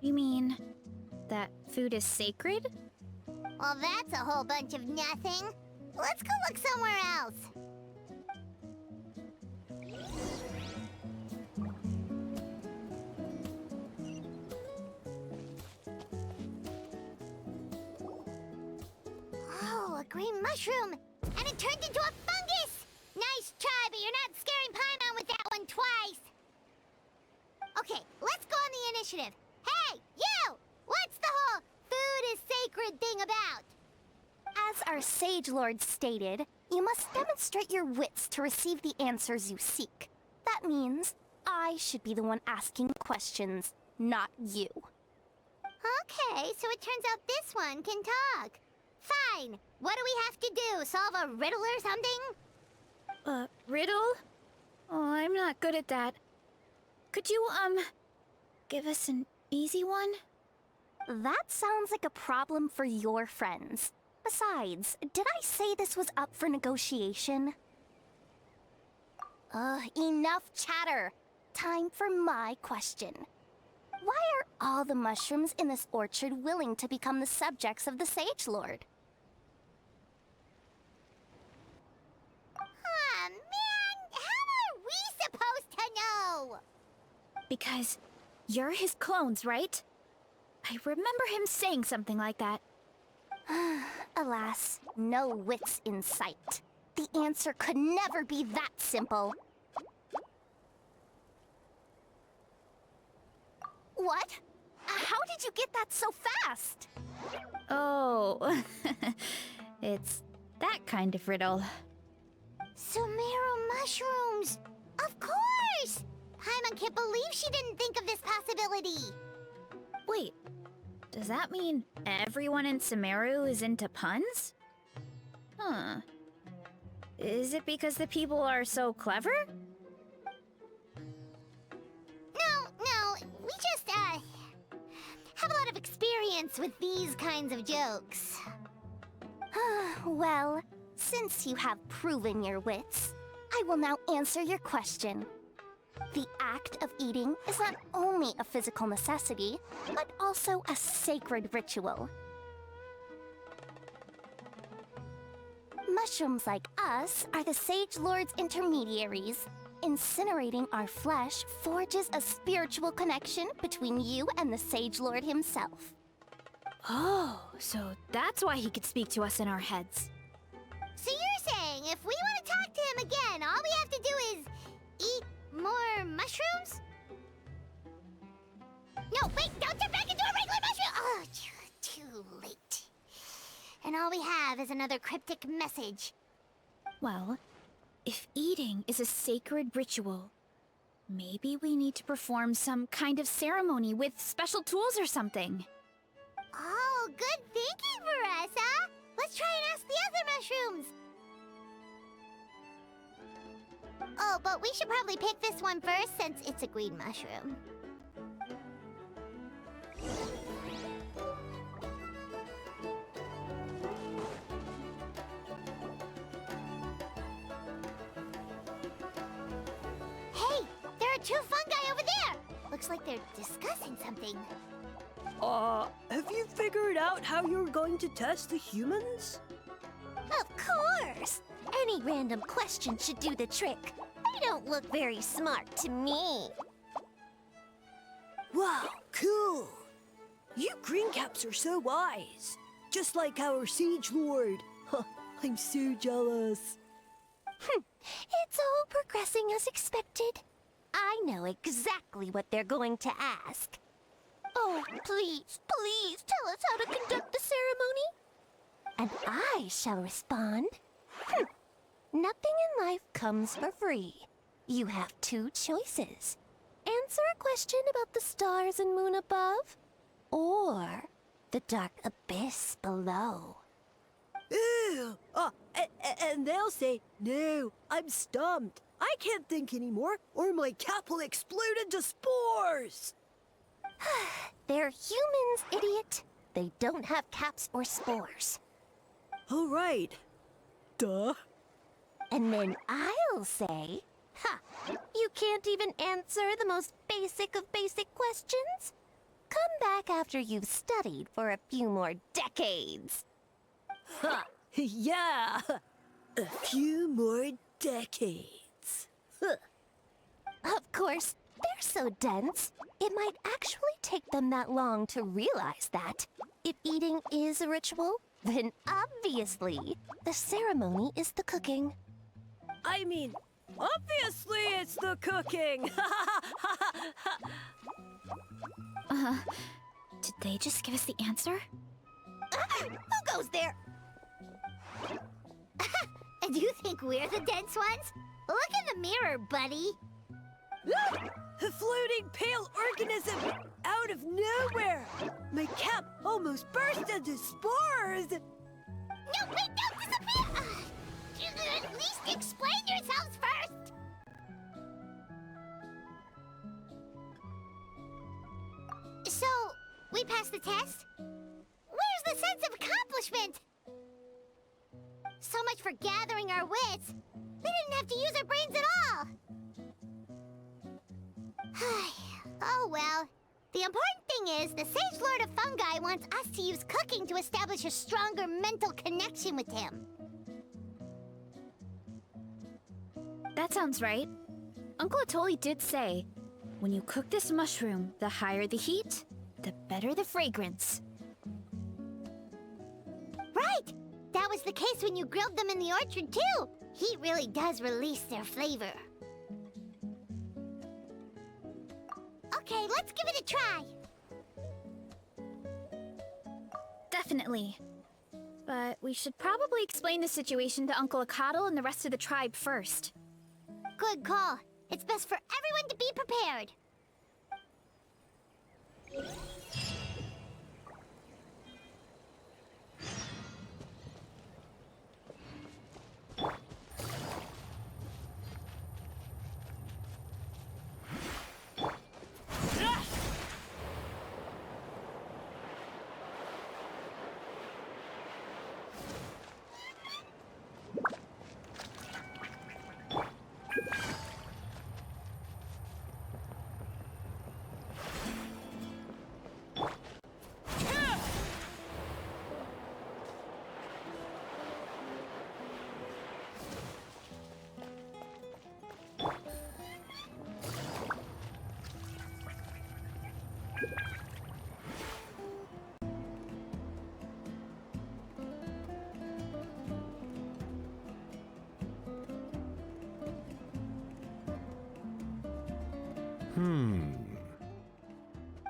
You mean that food is sacred? Well, that's a whole bunch of nothing. Let's go look somewhere else. Oh, a green mushroom! And it turned into a fungus! Nice try, but you're not scaring Paimon with that one twice! Okay, let's go on the initiative. Hey, you! What's the whole food is sacred thing about? As our Sage Lord stated, you must demonstrate your wits to receive the answers you seek. That means I should be the one asking questions, not you. Okay, so it turns out this one can talk. Fine. What do we have to do? Solve a riddle or something? Riddle? Oh, I'm not good at that. Could you, give us an easy one? That sounds like a problem for your friends. Besides, did I say this was up for negotiation? Enough chatter. Time for my question. Why are all the mushrooms in this orchard willing to become the subjects of the Sage Lord? Man, how are we supposed to know? Because you're his clones, right? I remember him saying something like that. Alas, no wits in sight. The answer could never be that simple. What? How did you get that so fast? Oh, it's that kind of riddle. Sumeru mushrooms! Of course! Paimon can't believe she didn't think of this possibility. Wait, does that mean everyone in Sumeru is into puns? Huh. Is it because the people are so clever? No, we just, have a lot of experience with these kinds of jokes. Well, since you have proven your wits, I will now answer your question. The act of eating is not only a physical necessity, but also a sacred ritual. Mushrooms like us are the Sage Lord's intermediaries. Incinerating our flesh forges a spiritual connection between you and the Sage Lord himself. Oh, so that's why he could speak to us in our heads. So you're saying if we want to talk to him again, all we have to do is eat more mushrooms? No, wait, don't turn back into a regular mushroom! Oh, too late. And all we have is another cryptic message. Well, if eating is a sacred ritual, maybe we need to perform some kind of ceremony with special tools or something. Oh, good thinking, Varesa! Let's try and ask the other mushrooms! Oh, but we should probably pick this one first since it's a green mushroom. Hey, there are two fungi over there! Looks like they're discussing something. Have you figured out how you're going to test the humans? Of course! Any random question should do the trick. They don't look very smart to me. Wow, cool! You green caps are so wise. Just like our Sage Lord. Huh, I'm so jealous. It's all progressing as expected. I know exactly what they're going to ask. Oh, please, please tell us how to conduct the ceremony. And I shall respond. Nothing in life comes for free. You have two choices. Answer a question about the stars and moon above, or the dark abyss below. Ew! And they'll say, no, I'm stumped. I can't think anymore, or my cap will explode into spores! They're humans, idiot. They don't have caps or spores. All right. Duh. And then I'll say, you can't even answer the most basic of basic questions? Come back after you've studied for a few more decades. Ha! Yeah! A few more decades. Huh. Of course, they're so dense, it might actually take them that long to realize that. If eating is a ritual, then obviously, the ceremony is the cooking. I mean, obviously it's the cooking! Did they just give us the answer? Who goes there? Do you think we're the dense ones? Look in the mirror, buddy. A floating pale organism out of nowhere! My cap almost burst into spores! No, wait, don't disappear! At least explain yourselves first! So, we passed the test? Where's the sense of accomplishment? So much for gathering our wits. We didn't have to use our brains at all. Oh well. The important thing is, the Sage Lord of Fungi wants us to use cooking to establish a stronger mental connection with him. That sounds right. Uncle Atoli did say, when you cook this mushroom, the higher the heat, the better the fragrance. Right! That was the case when you grilled them in the orchard, too. Heat really does release their flavor. Okay, let's give it a try. Definitely. But we should probably explain the situation to Uncle Akadal and the rest of the tribe first. Good call. It's best for everyone to be prepared.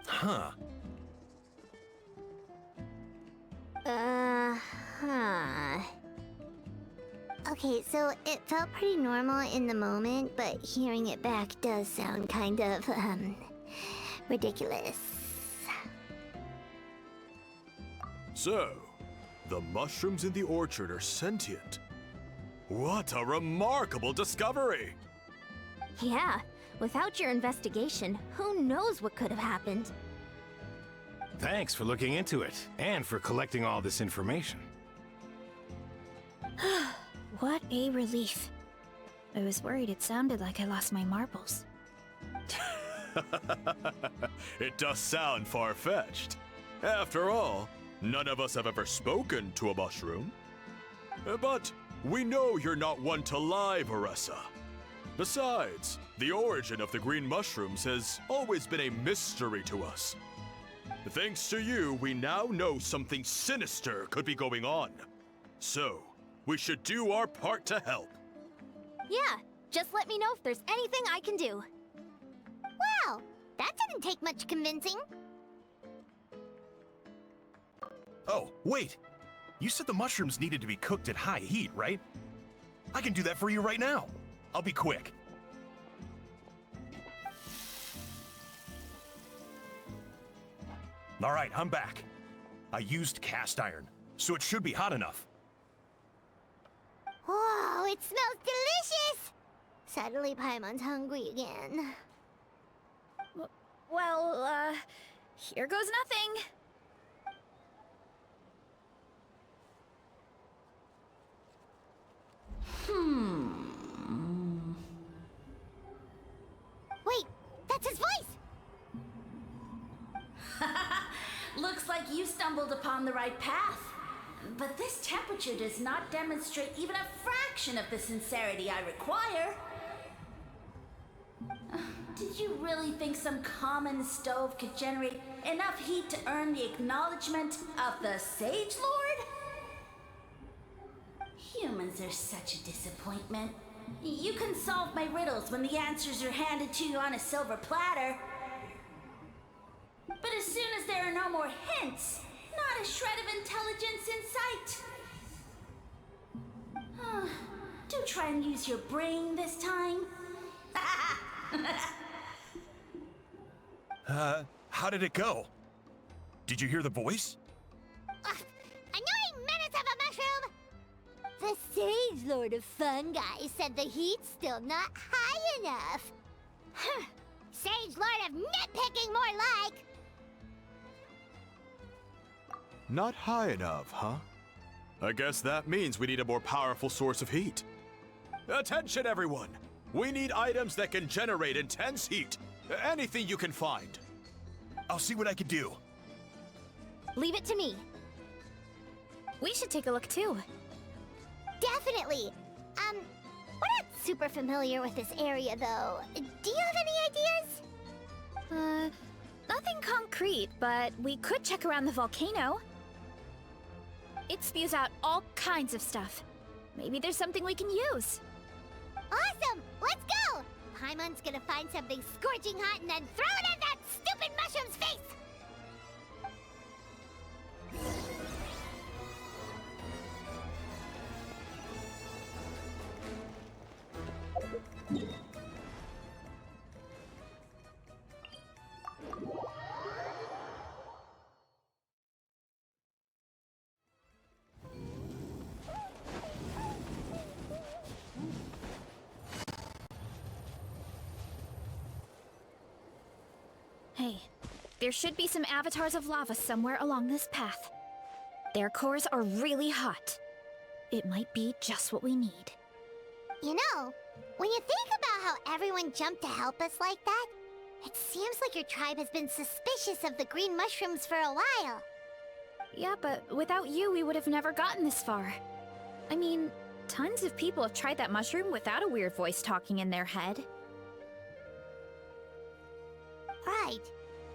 Huh. Okay, so it felt pretty normal in the moment, but hearing it back does sound kind of, ridiculous. So, the mushrooms in the orchard are sentient. What a remarkable discovery! Yeah, without your investigation, who knows what could have happened? Thanks for looking into it, and for collecting all this information. What a relief. I was worried it sounded like I lost my marbles. It does sound far-fetched. After all, none of us have ever spoken to a mushroom. But we know you're not one to lie, Varesa. Besides, the origin of the green mushrooms has always been a mystery to us. Thanks to you, we now know something sinister could be going on. So, we should do our part to help. Yeah, just let me know if there's anything I can do. Wow, that didn't take much convincing. Oh, wait! You said the mushrooms needed to be cooked at high heat, right? I can do that for you right now. I'll be quick. Alright, I'm back. I used cast iron, so it should be hot enough. Whoa, it smells delicious! Suddenly Paimon's hungry again. Well, here goes nothing. Wait, that's his voice! Looks like you stumbled upon the right path. But this temperature does not demonstrate even a fraction of the sincerity I require. Did you really think some common stove could generate enough heat to earn the acknowledgement of the Sage Lord? Humans are such a disappointment. You can solve my riddles when the answers are handed to you on a silver platter. But as soon as there are no more hints, not a shred of intelligence in sight. Do try and use your brain this time. How did it go? Did you hear the voice? Annoying menace of a mushroom! The Sage Lord of Fungi said the heat's still not high enough. Sage Lord of nitpicking, more like! Not high enough, huh? I guess that means we need a more powerful source of heat. Attention, everyone! We need items that can generate intense heat. Anything you can find. I'll see what I can do. Leave it to me. We should take a look too. Definitely! We're not super familiar with this area, though. Do you have any ideas? Nothing concrete, but we could check around the volcano. It spews out all kinds of stuff. Maybe there's something we can use. Awesome! Let's go! Paimon's gonna find something scorching hot and then throw it at that stupid mushroom's face! Hey, there should be some avatars of lava somewhere along this path. Their cores are really hot. It might be just what we need. You know, when you think about how everyone jumped to help us like that, it seems like your tribe has been suspicious of the green mushrooms for a while. Yeah, but without you, we would have never gotten this far. I mean, tons of people have tried that mushroom without a weird voice talking in their head. Right.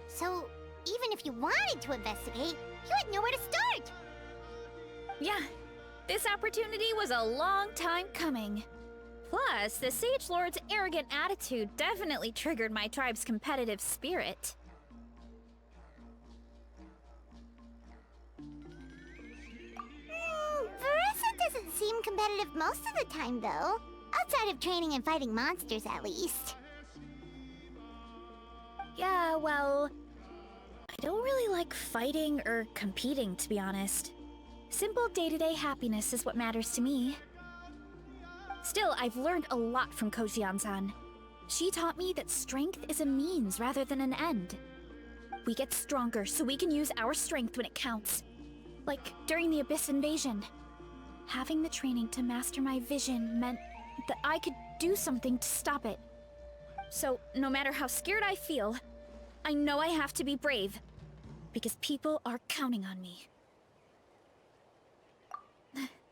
So, even if you wanted to investigate, you had nowhere to start! Yeah, this opportunity was a long time coming. Plus, the Sage Lord's arrogant attitude definitely triggered my tribe's competitive spirit. Varesa doesn't seem competitive most of the time, though. Outside of training and fighting monsters, at least. Yeah, well, I don't really like fighting or competing, to be honest. Simple day-to-day happiness is what matters to me. Still, I've learned a lot from Coach Iansan. She taught me that strength is a means rather than an end. We get stronger so we can use our strength when it counts. Like during the Abyss invasion. Having the training to master my vision meant that I could do something to stop it. So, no matter how scared I feel, I know I have to be brave. Because people are counting on me.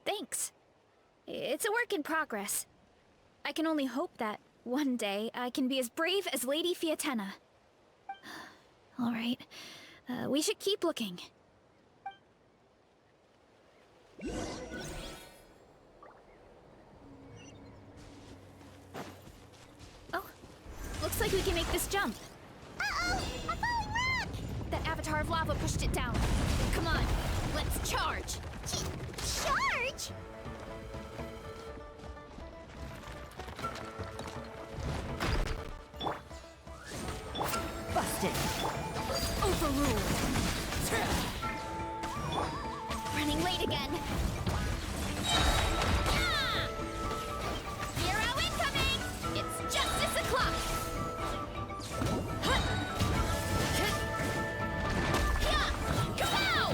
Thanks. It's a work in progress. I can only hope that one day I can be as brave as Lady Fiatena. Alright, we should keep looking. we can make this jump. Uh-oh! A falling rock! That avatar of lava pushed it down. Come on, let's charge. Charge? Busted. Overruled. Running late again. Ah! Hero incoming! It's justice o'clock! Kapow!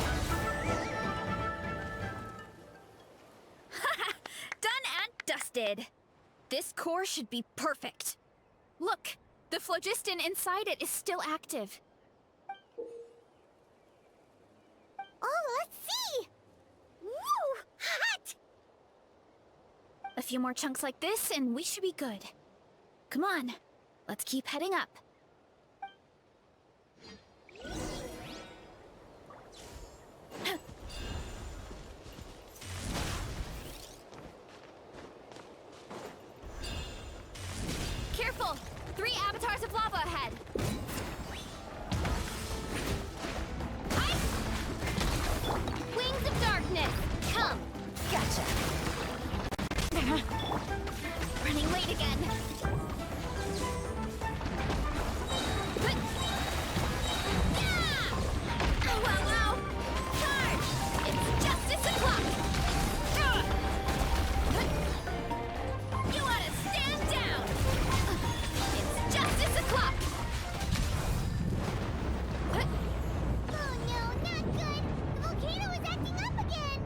Done and dusted. This core should be perfect. Look, the phlogiston inside it is still active. Oh, let's see! Woo! Hot! A few more chunks like this and we should be good. Come on, let's keep heading up. Careful! 3 avatars of lava ahead! Wings of darkness, come! Gotcha! Running late again! Yeah! Oh, wow! Charge! It's justice o'clock! You ought to stand down! It's justice o'clock! Oh no, not good! The volcano is acting up again!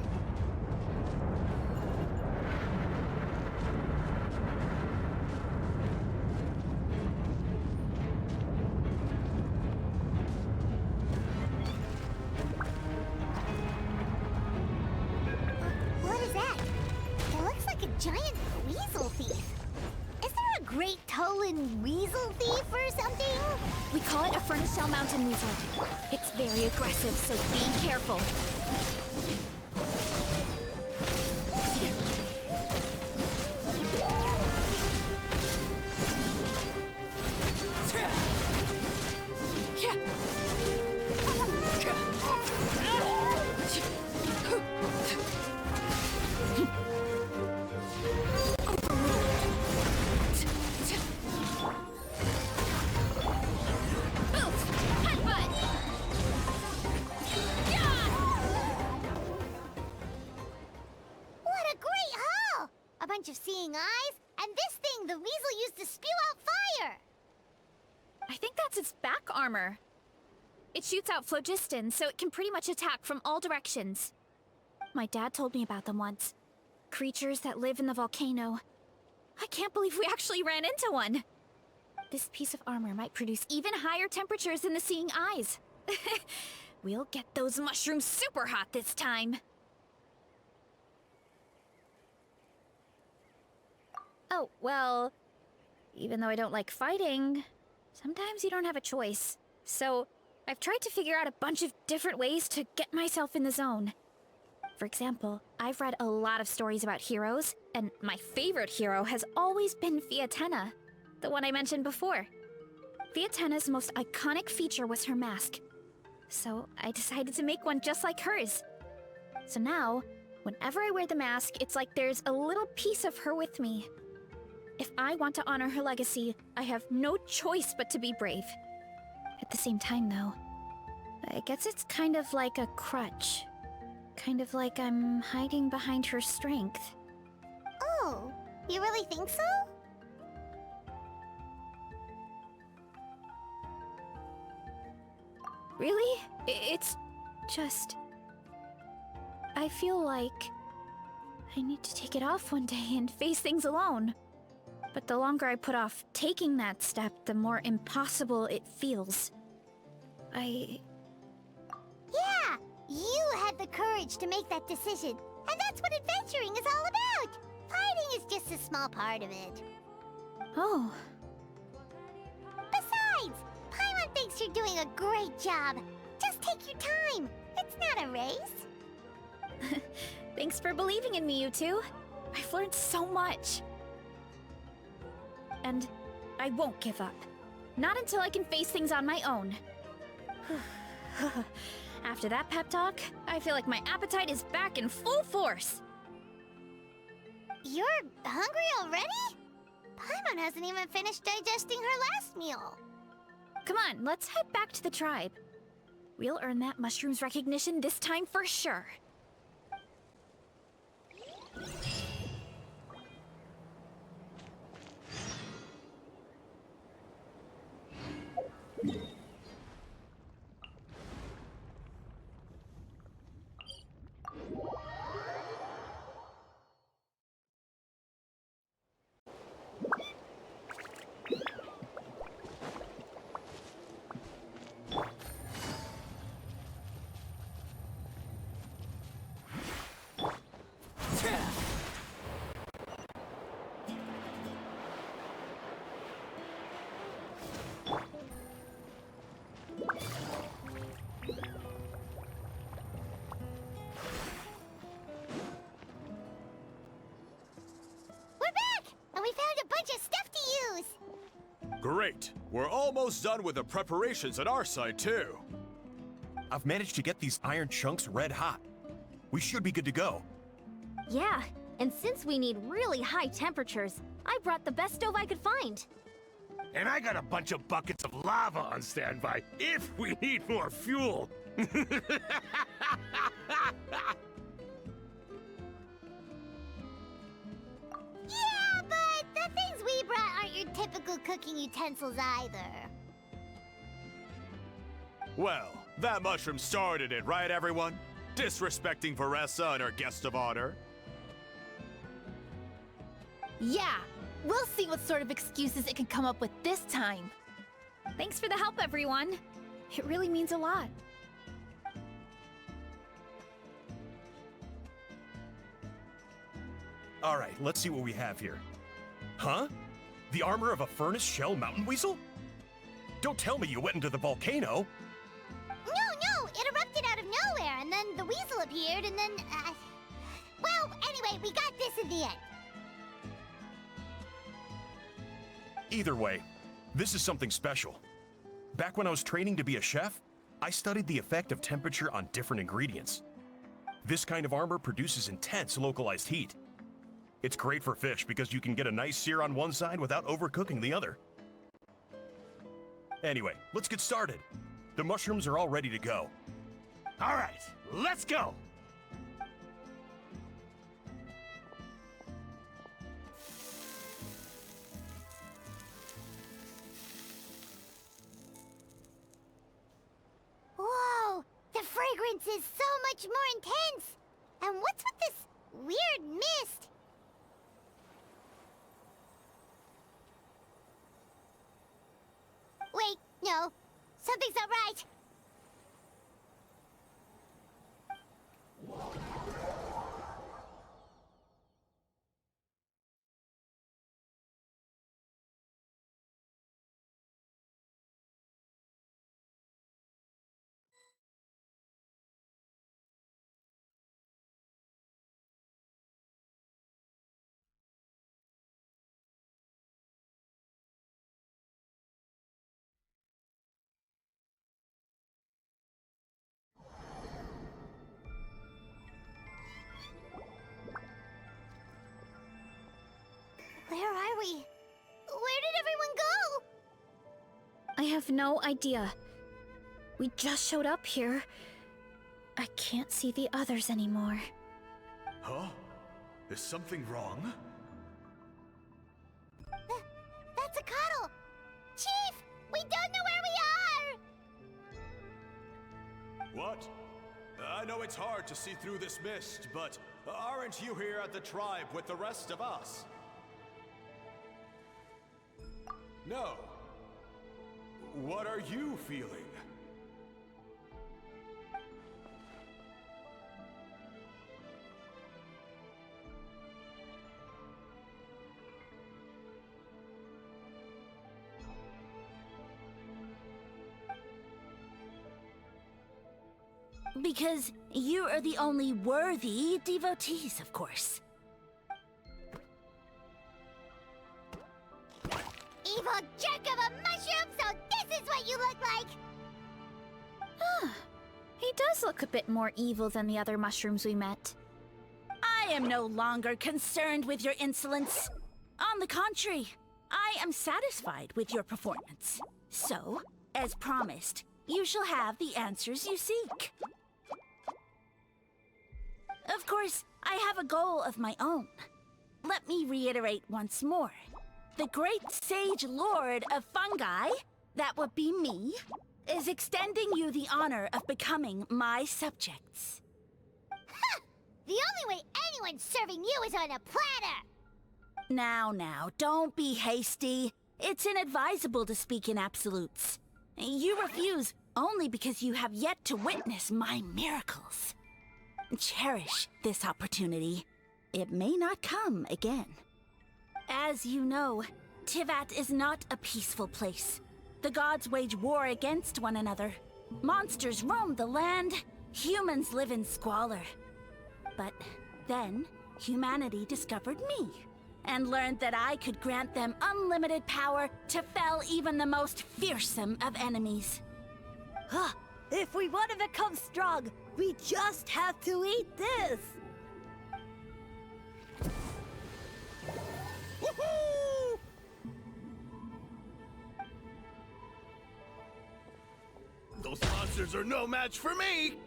What is that? It looks like a giant weasel thief. Is there a great Tolan weasel thief or something? We call it a furnace shell mountain weasel. It's very aggressive, so be careful. What a great haul! A bunch of seeing eyes, and this thing the weasel used to spew out fire! I think that's its back armor. It shoots out phlogiston, so it can pretty much attack from all directions. My dad told me about them once. Creatures that live in the volcano. I can't believe we actually ran into one. This piece of armor might produce even higher temperatures than the seeing eyes. We'll get those mushrooms super hot this time. Oh, well, even though I don't like fighting, sometimes you don't have a choice. So, I've tried to figure out a bunch of different ways to get myself in the zone. For example, I've read a lot of stories about heroes, and my favorite hero has always been Fiatenna, the one I mentioned before. Fiatenna's most iconic feature was her mask. So, I decided to make one just like hers. So now, whenever I wear the mask, it's like there's a little piece of her with me. If I want to honor her legacy, I have no choice but to be brave. At the same time, though, I guess it's kind of like a crutch. Kind of like I'm hiding behind her strength. Oh, you really think so? Really? It's just... I feel like I need to take it off one day and face things alone. But the longer I put off taking that step, the more impossible it feels. Yeah! You had the courage to make that decision, and that's what adventuring is all about! Fighting is just a small part of it. Oh. Besides, Paimon thinks you're doing a great job. Just take your time. It's not a race. Thanks for believing in me, you two. I've learned so much. And I won't give up. Not until I can face things on my own. After that pep talk, I feel like my appetite is back in full force. You're hungry already? Paimon hasn't even finished digesting her last meal. Come on, let's head back to the tribe. We'll earn that mushroom's recognition this time for sure. Great! We're almost done with the preparations on our side, too. I've managed to get these iron chunks red hot. We should be good to go. Yeah, and since we need really high temperatures, I brought the best stove I could find. And I got a bunch of buckets of lava on standby if we need more fuel. Yeah, but the things we brought aren't your typical cooking utensils either. Well, that mushroom started it, right, everyone? Disrespecting Varesa and her guest of honor. Yeah, we'll see what sort of excuses it can come up with this time. Thanks for the help, everyone. It really means a lot. Alright, let's see what we have here. Huh? The armor of a furnace shell mountain weasel? Don't tell me you went into the volcano! No, it erupted out of nowhere, and then the weasel appeared, and then, well, anyway, we got this in the end. Either way, this is something special. Back when I was training to be a chef, I studied the effect of temperature on different ingredients. This kind of armor produces intense localized heat. It's great for fish because you can get a nice sear on one side without overcooking the other. Anyway, let's get started. The mushrooms are all ready to go. All right, let's go! Whoa, the fragrance is so much more intense! And what's with this weird mist? Wait, no. Something's not right. Where are we? Where did everyone go? I have no idea. We just showed up here. I can't see the others anymore. Huh? Is something wrong? That's a cuddle! Chief! We don't know where we are! What? I know it's hard to see through this mist, but aren't you here at the tribe with the rest of us? No. What are you feeling? Because you are the only worthy devotees, of course. evil jerk of a mushroom, so this is what you look like! He does look a bit more evil than the other mushrooms we met. I am no longer concerned with your insolence. On the contrary, I am satisfied with your performance. So, as promised, you shall have the answers you seek. Of course, I have a goal of my own. Let me reiterate once more. The great sage lord of fungi, that would be me, is extending you the honor of becoming my subjects. Ha! The only way anyone's serving you is on a platter! Now, don't be hasty. It's inadvisable to speak in absolutes. You refuse only because you have yet to witness my miracles. Cherish this opportunity. It may not come again. As you know, Tivat is not a peaceful place. The gods wage war against one another. Monsters roam the land. Humans live in squalor. But then, humanity discovered me, and learned that I could grant them unlimited power to fell even the most fearsome of enemies. Huh. If we want to become strong, we just have to eat this! Woohoo! Those monsters are no match for me!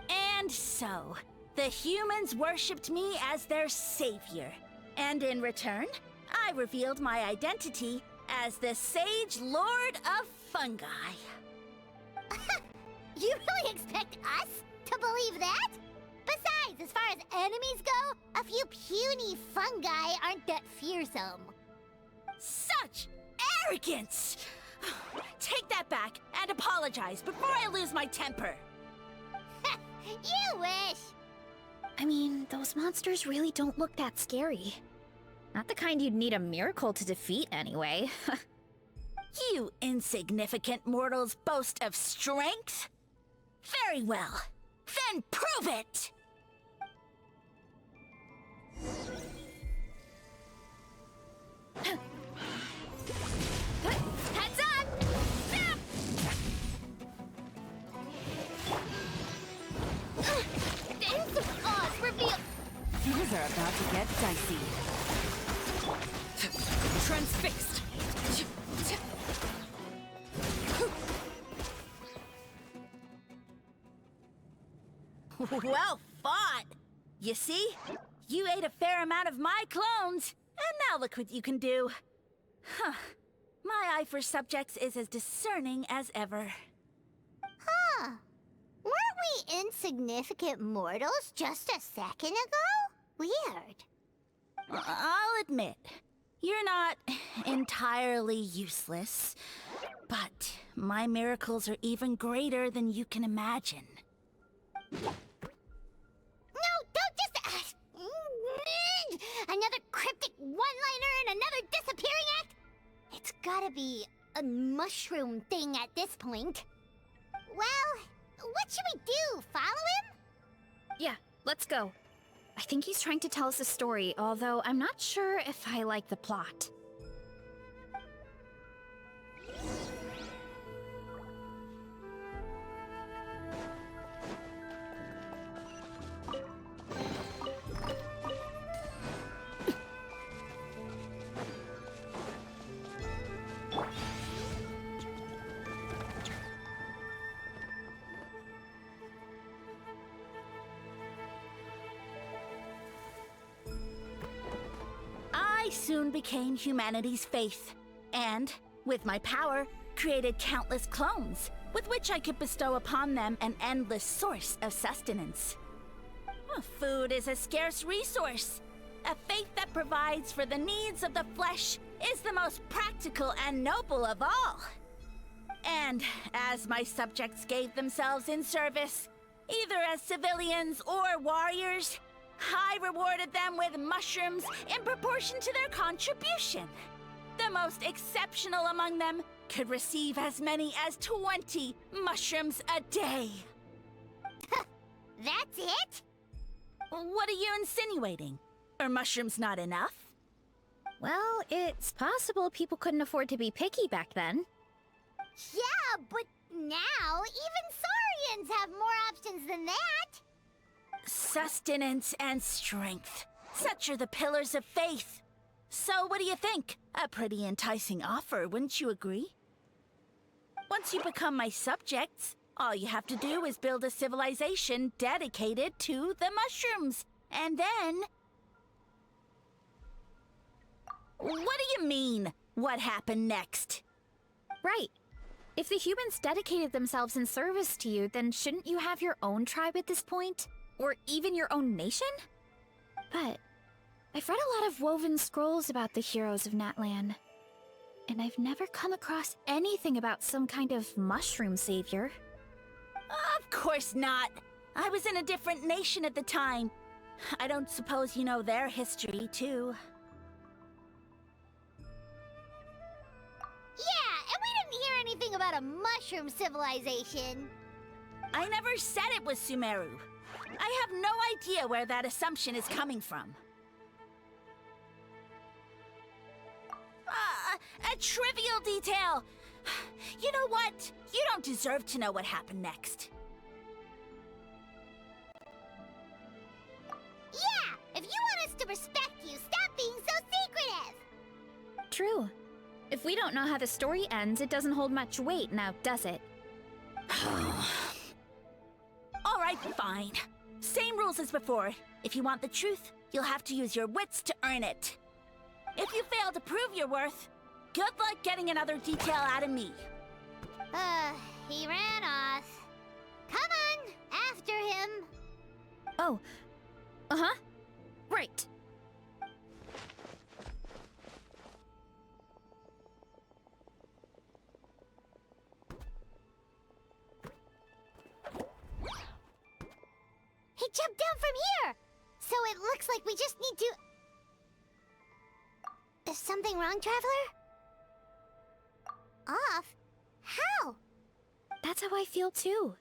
And so, the humans worshipped me as their savior. And in return, I revealed my identity as the Sage Lord of Fungi. You really expect us to believe that? Besides, as far as enemies go, a few puny fungi aren't that fearsome. Such arrogance! Take that back and apologize before I lose my temper. You wish! I mean, those monsters really don't look that scary. Not the kind you'd need a miracle to defeat, anyway. You insignificant mortals boast of strength? Very well. Then prove it! Heads up! Dance of Oz reveal... Things are about to get dicey. Transfixed! Well fought! You see? You ate a fair amount of my clones, and now look what you can do. Huh. My eye for subjects is as discerning as ever. Huh. Weren't we insignificant mortals just a second ago? Weird. I'll admit, you're not entirely useless, but my miracles are even greater than you can imagine. No, don't just... another cryptic one-liner and another disappearing act? It's gotta be a mushroom thing at this point. Well, what should we do? Follow him? Yeah, let's go. I think he's trying to tell us a story, although I'm not sure if I like the plot. I soon became humanity's faith, and, with my power, created countless clones, with which I could bestow upon them an endless source of sustenance. Food is a scarce resource. A faith that provides for the needs of the flesh is the most practical and noble of all. And as my subjects gave themselves in service, either as civilians or warriors, I rewarded them with mushrooms in proportion to their contribution. The most exceptional among them could receive as many as 20 mushrooms a day. That's it? What are you insinuating? Are mushrooms not enough? Well, it's possible people couldn't afford to be picky back then. Yeah, but now even Saurians have more options than that. Sustenance and strength. Such are the pillars of faith. So what do you think? A pretty enticing offer, wouldn't you agree? Once you become my subjects, all you have to do is build a civilization dedicated to the mushrooms. And then... What do you mean, what happened next? Right. If the humans dedicated themselves in service to you, then shouldn't you have your own tribe at this point? Or even your own nation? But I've read a lot of woven scrolls about the heroes of Natlan, and I've never come across anything about some kind of mushroom savior. Of course not. I was in a different nation at the time. I don't suppose you know their history, too. Yeah, and we didn't hear anything about a mushroom civilization. I never said it was Sumeru. I have no idea where that assumption is coming from. A trivial detail! You know what? You don't deserve to know what happened next. Yeah, if you want us to respect you, stop being so secretive! True. If we don't know how the story ends, it doesn't hold much weight now, does it? All right, fine. Same rules as before. If you want the truth, you'll have to use your wits to earn it. If you fail to prove your worth, good luck getting another detail out of me. He ran off. Come on, after him. Oh. Uh-huh. Right. He jumped down from here! So it looks like we just need to... Is something wrong, Traveler? Off? How? That's how I feel too.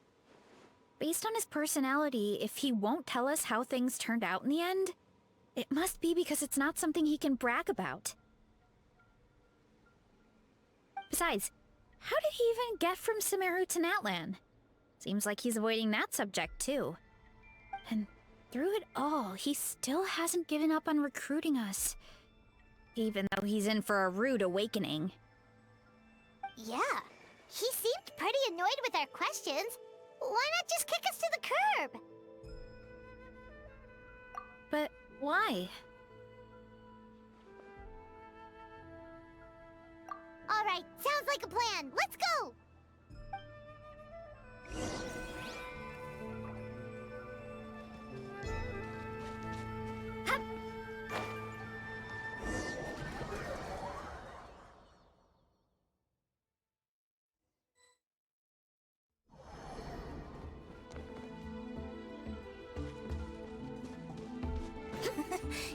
Based on his personality, if he won't tell us how things turned out in the end, it must be because it's not something he can brag about. Besides, how did he even get from Sumeru to Natlan? Seems like he's avoiding that subject too. And through it all, he still hasn't given up on recruiting us. Even though he's in for a rude awakening. Yeah, he seemed pretty annoyed with our questions. Why not just kick us to the curb? But why? All right, sounds like a plan. Let's go!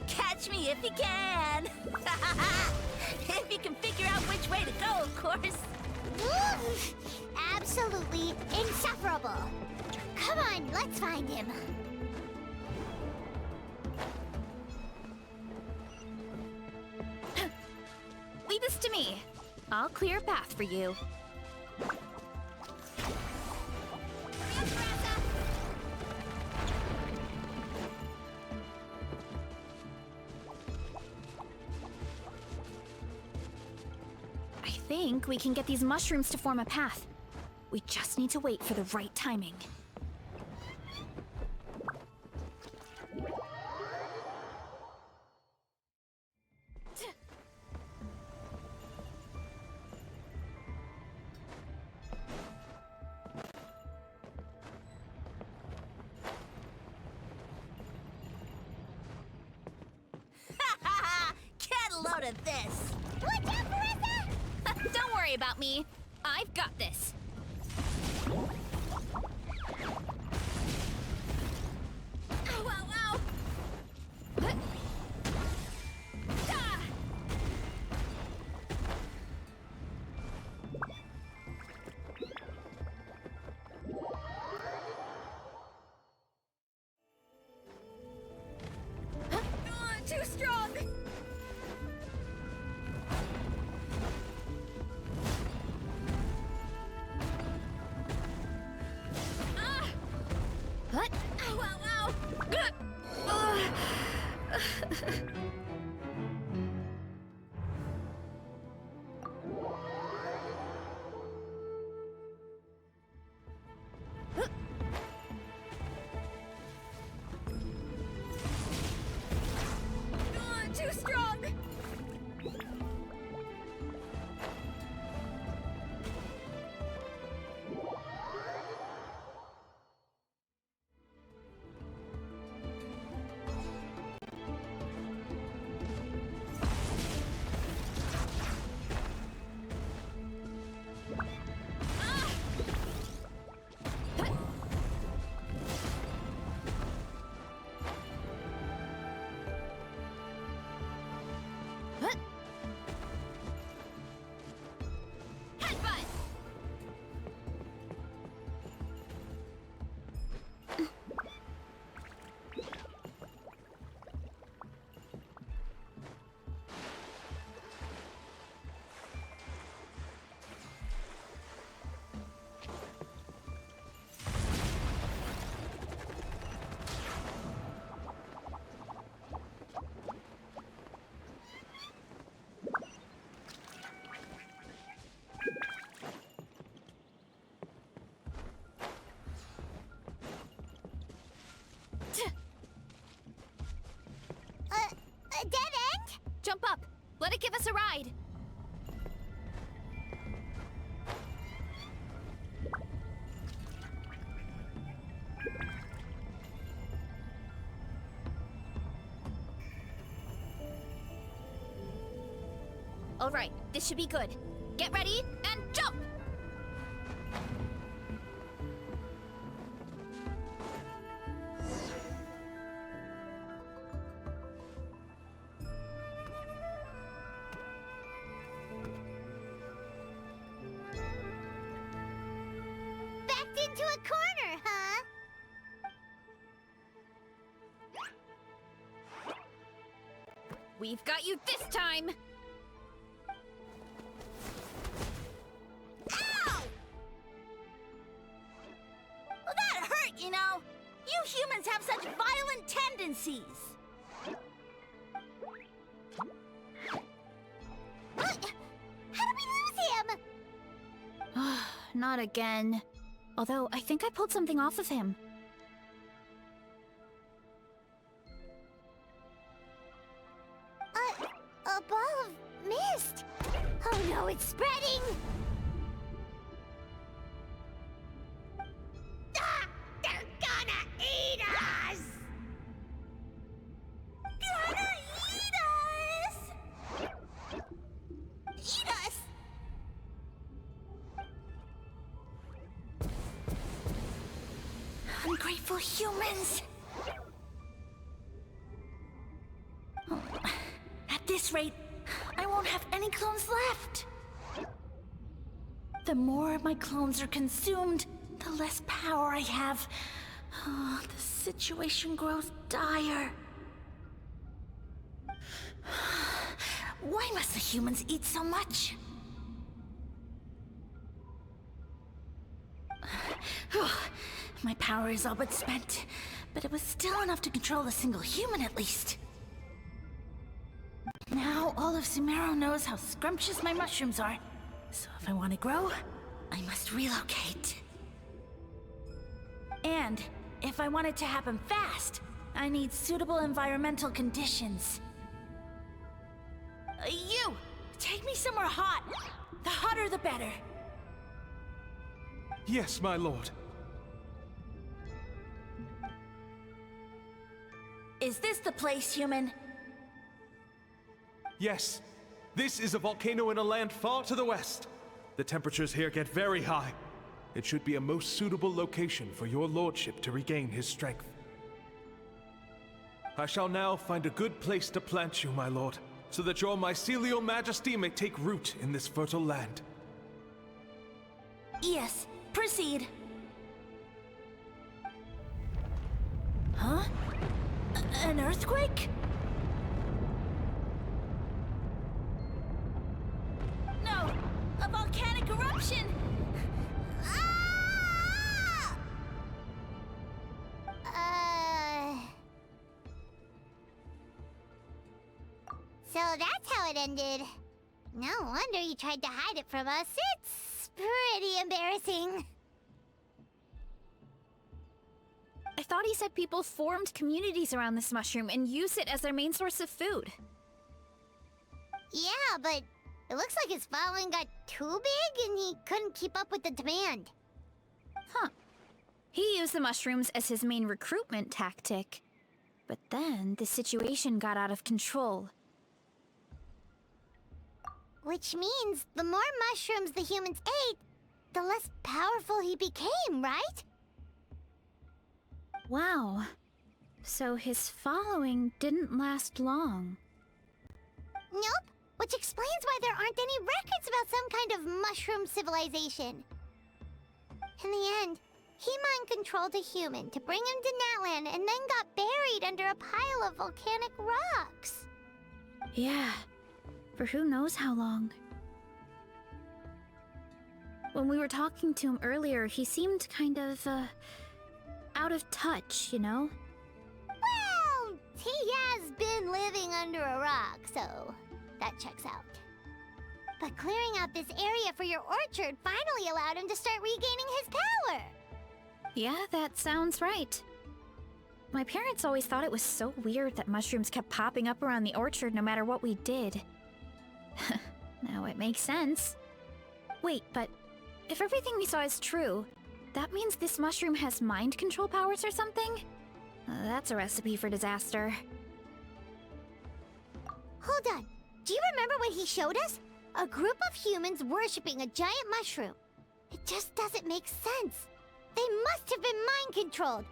Catch me if you can! If you can figure out which way to go, of course. Absolutely insufferable. Come on, let's find him. Leave this to me. I'll clear a path for you. I think we can get these mushrooms to form a path. We just need to wait for the right timing. Get a load of this! Watch out, Varesa! Don't worry about me. I've got this. Ow, ow, ow! Ah! Too strong! Let it give us a ride. All right, this should be good. Get ready and jump! Backed into a corner, huh? We've got you this time! Ow! Well, that hurt, you know. You humans have such violent tendencies. What? How did we lose him? Not again. Although, I think I pulled something off of him. A ball of mist. Oh no, it's spreading. Ah! They're gonna eat us! Gonna eat us! Eat us! Ungrateful humans! At this rate, I won't have any clones left. The more my clones are consumed, the less power I have. Oh, the situation grows dire. Why must the humans eat so much? My power is all but spent, but it was still enough to control a single human at least. Now all of Sumeru knows how scrumptious my mushrooms are, so if I want to grow, I must relocate. And if I want it to happen fast, I need suitable environmental conditions. You! Take me somewhere hot! The hotter the better! Yes, my lord. Is this the place, human? Yes. This is a volcano in a land far to the west. The temperatures here get very high. It should be a most suitable location for your lordship to regain his strength. I shall now find a good place to plant you, my lord, so that your mycelial majesty may take root in this fertile land. Yes, proceed. Huh? An earthquake? No! A volcanic eruption! Ah! So that's how it ended. No wonder you tried to hide it from us. It's pretty embarrassing. I thought he said people formed communities around this mushroom and used it as their main source of food. Yeah, but it looks like his following got too big and he couldn't keep up with the demand. Huh. He used the mushrooms as his main recruitment tactic. But then the situation got out of control. Which means the more mushrooms the humans ate, the less powerful he became, right? Wow. So his following didn't last long. Nope. Which explains why there aren't any records about some kind of mushroom civilization. In the end, he mind-controlled a human to bring him to Natlan and then got buried under a pile of volcanic rocks. Yeah. For who knows how long. When we were talking to him earlier, he seemed kind of, out of touch, you know? Well, he has been living under a rock, so that checks out. But clearing out this area for your orchard finally allowed him to start regaining his power. Yeah, that sounds right. My parents always thought it was so weird that mushrooms kept popping up around the orchard no matter what we did. Now it makes sense. Wait, but if everything we saw is true, that means this mushroom has mind control powers or something? That's a recipe for disaster. Hold on. Do you remember what he showed us? A group of humans worshipping a giant mushroom. It just doesn't make sense. They must have been mind controlled.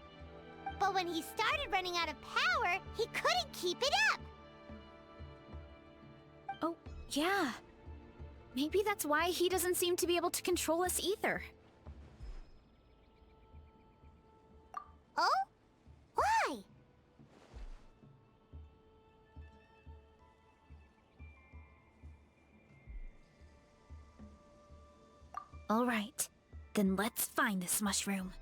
But when he started running out of power, he couldn't keep it up. Oh, yeah. Maybe that's why he doesn't seem to be able to control us either. Oh? Why? All right, then let's find this mushroom.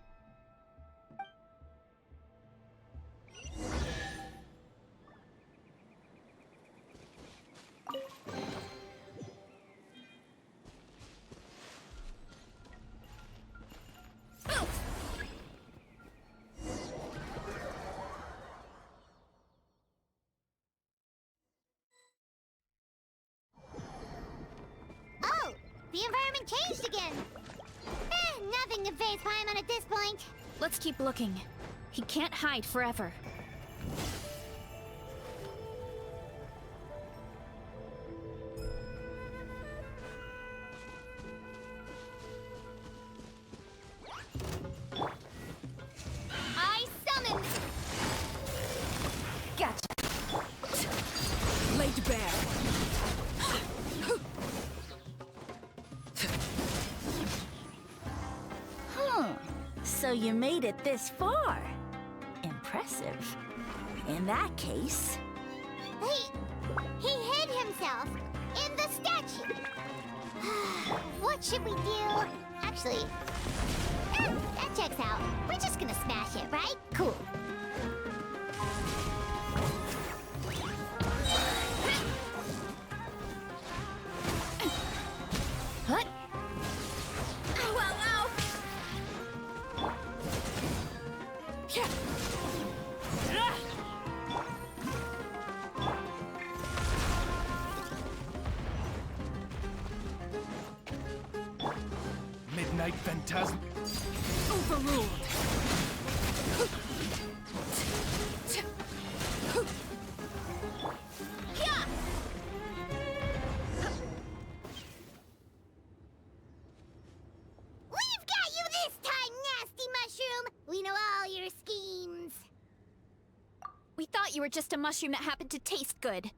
Oh, the environment changed again. Nothing to phase Paimon at this point. Let's keep looking. He can't hide forever. I summon! Gotcha. Laid bare. So you made it this far. Impressive. In that case... He hid himself in the statue. What should we do? Actually, that checks out. We're just gonna smash it, right? Cool. What? Ow, ow, ow! Midnight Phantasm. Overruled. We've got you this time, nasty mushroom! We know all your schemes. We thought you were just a mushroom that happened to taste good.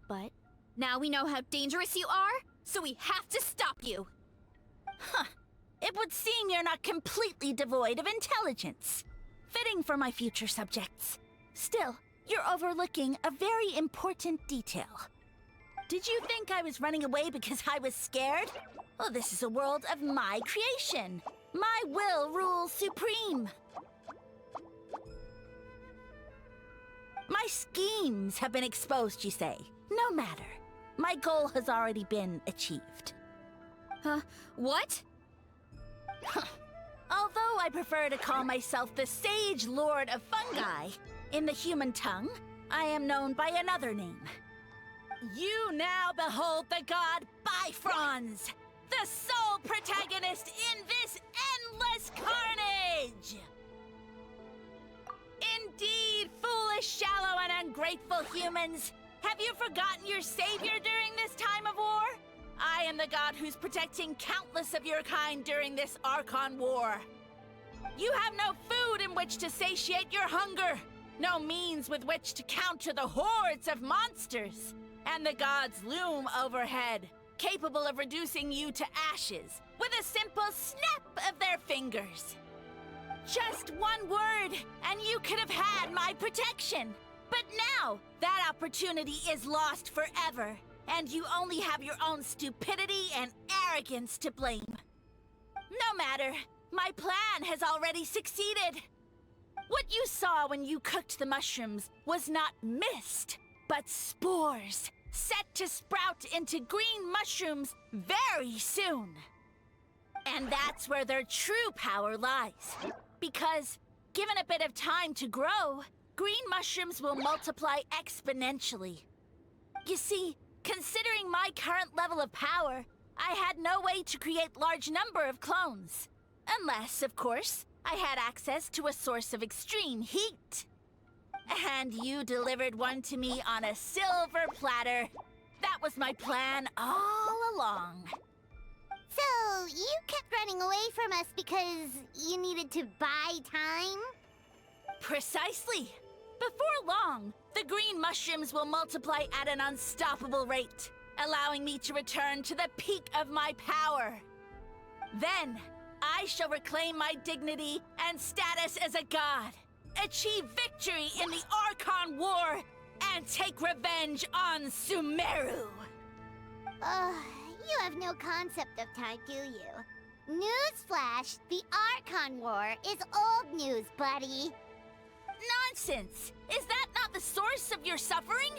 But now we know how dangerous you are, so we have to stop you. Huh. It would seem you're not completely devoid of intelligence. Fitting for my future subjects. Still, you're overlooking a very important detail. Did you think I was running away because I was scared? Well, this is a world of my creation. My will rules supreme. My schemes have been exposed, you say. No matter. My goal has already been achieved. What? Although I prefer to call myself the Sage Lord of Fungi, in the human tongue, I am known by another name. You now behold the god Bifrons, the sole protagonist in this endless carnage! Indeed, foolish, shallow, and ungrateful humans! Have you forgotten your savior during this time of war? I am the god who's protecting countless of your kind during this Archon war. You have no food in which to satiate your hunger, no means with which to counter the hordes of monsters, and the gods loom overhead, capable of reducing you to ashes with a simple snap of their fingers. Just one word, and you could have had my protection. But now, that opportunity is lost forever, and you only have your own stupidity and arrogance to blame. No matter, my plan has already succeeded. What you saw when you cooked the mushrooms was not mist, but spores, set to sprout into green mushrooms very soon. And that's where their true power lies. Because, given a bit of time to grow, green mushrooms will multiply exponentially. You see, Considering my current level of power, I had no way to create large number of clones. Unless, of course, I had access to a source of extreme heat. And you delivered one to me on a silver platter. That was my plan all along. So, you kept running away from us because you needed to buy time? Precisely. Before long, the green mushrooms will multiply at an unstoppable rate, allowing me to return to the peak of my power. Then, I shall reclaim my dignity and status as a god, achieve victory in the Archon War, and take revenge on Sumeru. You have no concept of time, do you? Newsflash, the Archon War is old news, buddy. Nonsense! Is that not the source of your suffering?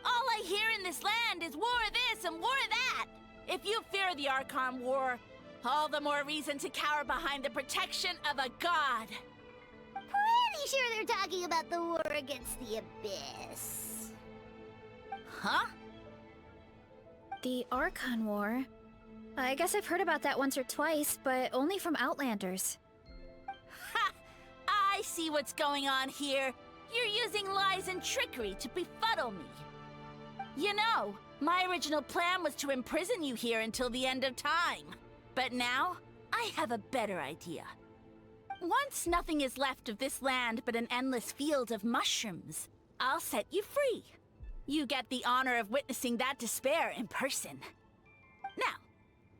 All I hear in this land is war this and war that. If you fear the Archon War, all the more reason to cower behind the protection of a god. Pretty sure they're talking about the war against the Abyss. Huh? The Archon War? I guess I've heard about that once or twice, but only from Outlanders. Ha! I see what's going on here. You're using lies and trickery to befuddle me. You know, my original plan was to imprison you here until the end of time. But now, I have a better idea. Once nothing is left of this land but an endless field of mushrooms, I'll set you free. You get the honor of witnessing that despair in person. Now,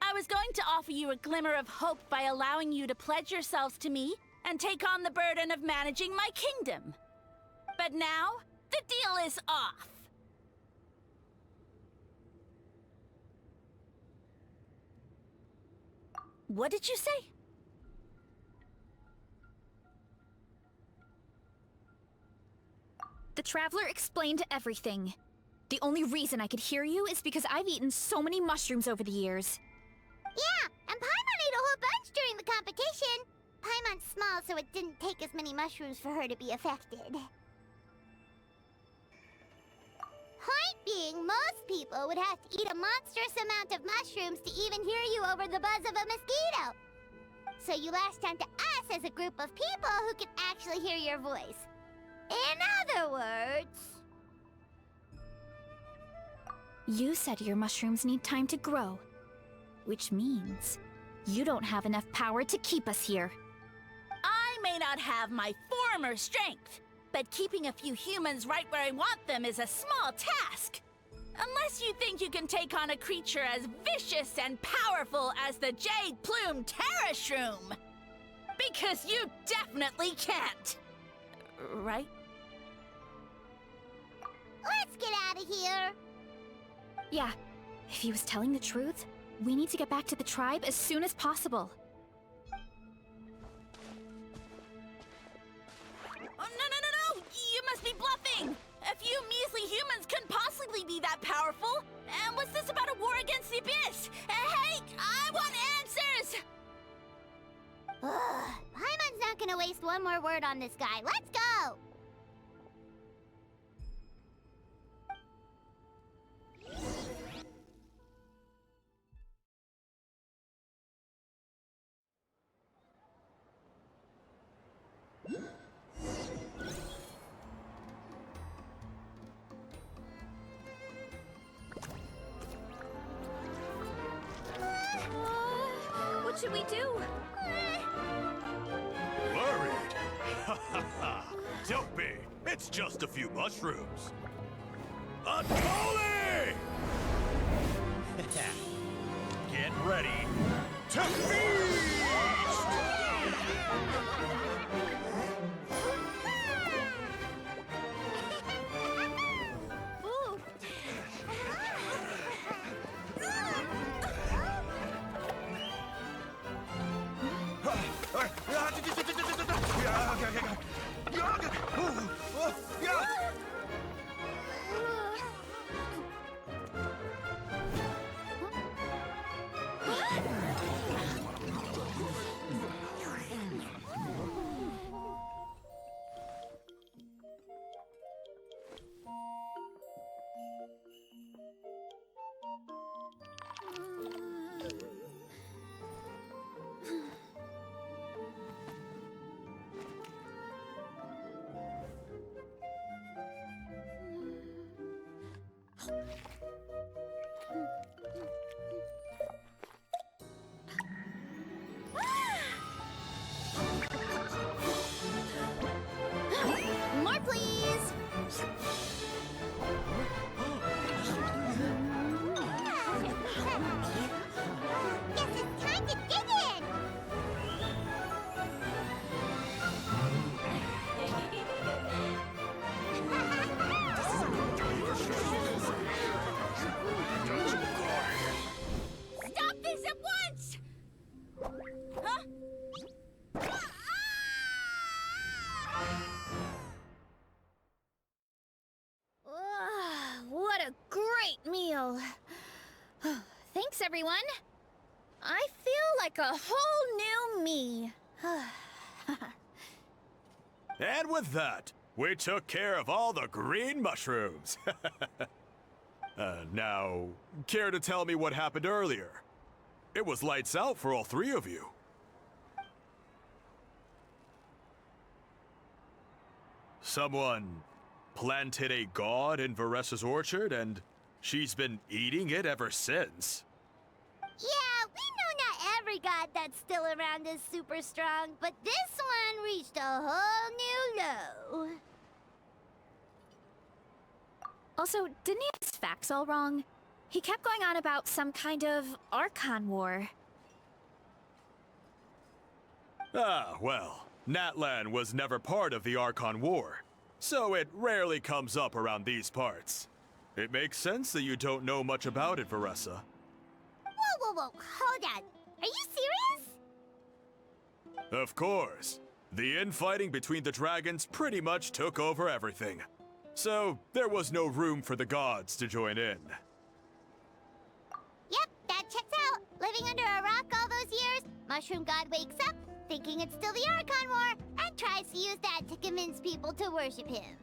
I was going to offer you a glimmer of hope by allowing you to pledge yourselves to me and take on the burden of managing my kingdom. But now, the deal is off. What did you say? The Traveler explained everything. The only reason I could hear you is because I've eaten so many mushrooms over the years. Yeah, and Paimon ate a whole bunch during the competition. Paimon's small, so it didn't take as many mushrooms for her to be affected. Point being, most people would have to eat a monstrous amount of mushrooms to even hear you over the buzz of a mosquito. So you latched onto us as a group of people who can actually hear your voice. In other words... You said your mushrooms need time to grow, which means you don't have enough power to keep us here. I may not have my former strength, but keeping a few humans right where I want them is a small task. Unless you think you can take on a creature as vicious and powerful as the Jade-Plume Terrashroom. Because you definitely can't. Right? Let's get out of here. Yeah, if he was telling the truth, we need to get back to the tribe as soon as possible. Oh, no! You must be bluffing! A few measly humans couldn't possibly be that powerful! And what's this about a war against the Abyss? Hey, I want answers! Paimon's not gonna waste one more word on this guy. Let's go! What should we do? Worried? Ha ha ha! Don't be! It's just a few mushrooms. Unholy! Get ready to feast! everyone! I feel like a whole new me. And with that, we took care of all the green mushrooms. Now, care to tell me what happened earlier? It was lights out for all three of you. Someone planted a god in Varesa's orchard, and she's been eating it ever since. Yeah, we know not every god that's still around is super strong, but this one reached a whole new low. Also, didn't he have his facts all wrong? He kept going on about some kind of Archon war. Ah, well, Natlan was never part of the Archon War, so it rarely comes up around these parts. It makes sense that you don't know much about it, Varesa. Whoa, hold on. Are you serious? Of course. The infighting between the dragons pretty much took over everything. So, there was no room for the gods to join in. Yep, that checks out. Living under a rock all those years, Mushroom God wakes up, thinking it's still the Archon War, and tries to use that to convince people to worship him.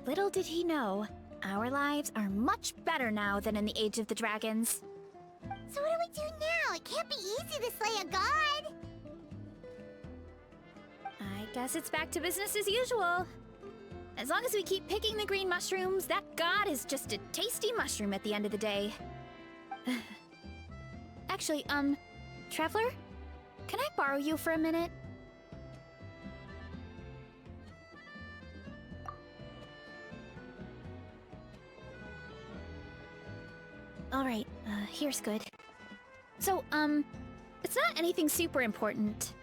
Little did he know, our lives are much better now than in the Age of the Dragons. So what do we do now? It can't be easy to slay a god. I guess it's back to business as usual. As long as we keep picking the green mushrooms, that god is just a tasty mushroom at the end of the day. Actually, Traveler? Can I borrow you for a minute? Alright, here's good. So, it's not anything super important.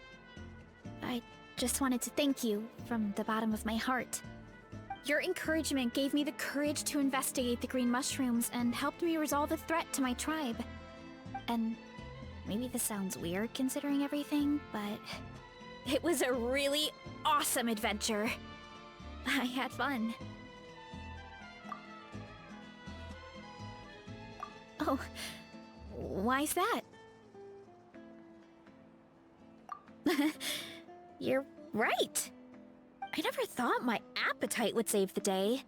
I just wanted to thank you from the bottom of my heart. Your encouragement gave me the courage to investigate the green mushrooms and helped me resolve a threat to my tribe. And maybe this sounds weird considering everything, but it was a really awesome adventure. I had fun. Oh, why's that? You're right. I never thought my appetite would save the day.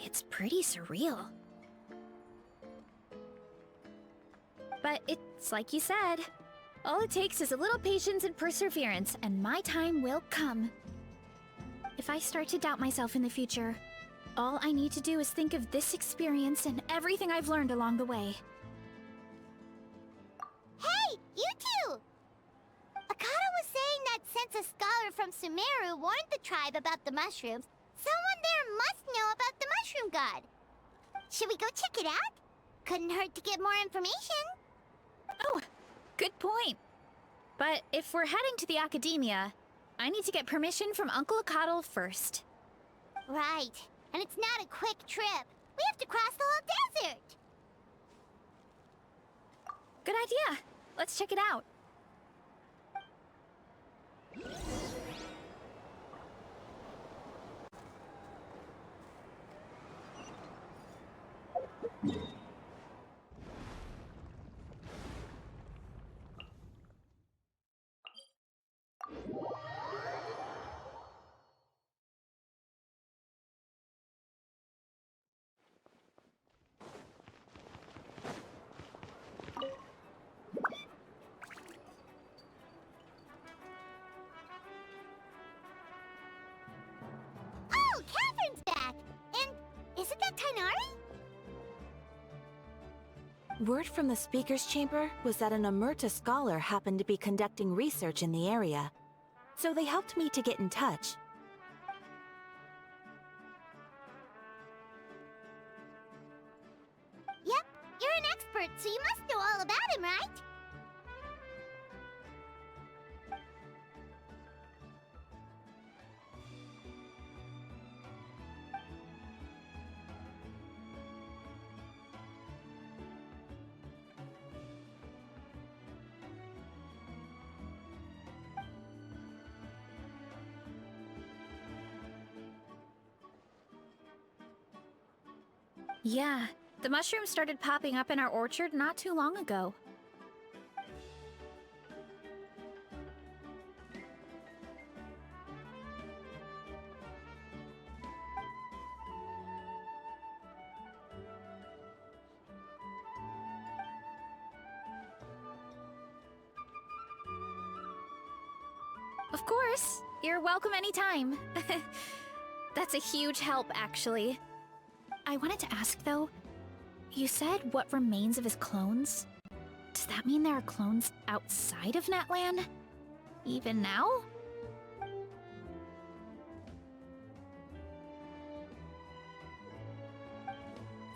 It's pretty surreal. But it's like you said. All it takes is a little patience and perseverance, and my time will come. If I start to doubt myself in the future, all I need to do is think of this experience and everything I've learned along the way. Hey, you two! Akata was saying that since a scholar from Sumeru warned the tribe about the mushrooms, someone there must know about the mushroom god. Should we go check it out? Couldn't hurt to get more information. Oh, good point. But if we're heading to the academia, I need to get permission from Uncle Akatl first. Right. And it's not a quick trip. We have to cross the whole desert. Good idea. Let's check it out. Oh, Catherine's back! And isn't that Tainari? Word from the speaker's chamber was that an Amurta scholar happened to be conducting research in the area. So they helped me to get in touch. Yep, you're an expert, so you must know all about him, right? Yeah, The mushrooms started popping up in our orchard not too long ago. Of course. You're welcome anytime. That's a huge help, actually. I wanted to ask, though, you said what remains of his clones? Does that mean there are clones outside of Natlan? Even now?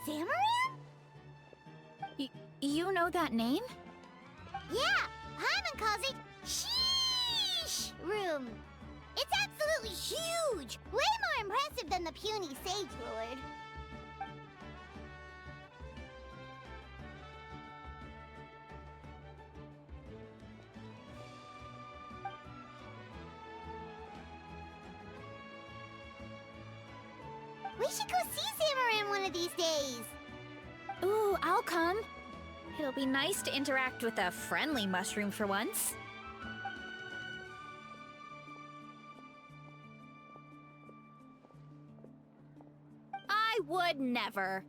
Zamaran? You know that name? Yeah, Paimon calls it Sheesh Room. It's absolutely huge! Way more impressive than the puny Sage Lord. We should go see Zamaran one of these days. Ooh, I'll come. It'll be nice to interact with a friendly mushroom for once. I would never.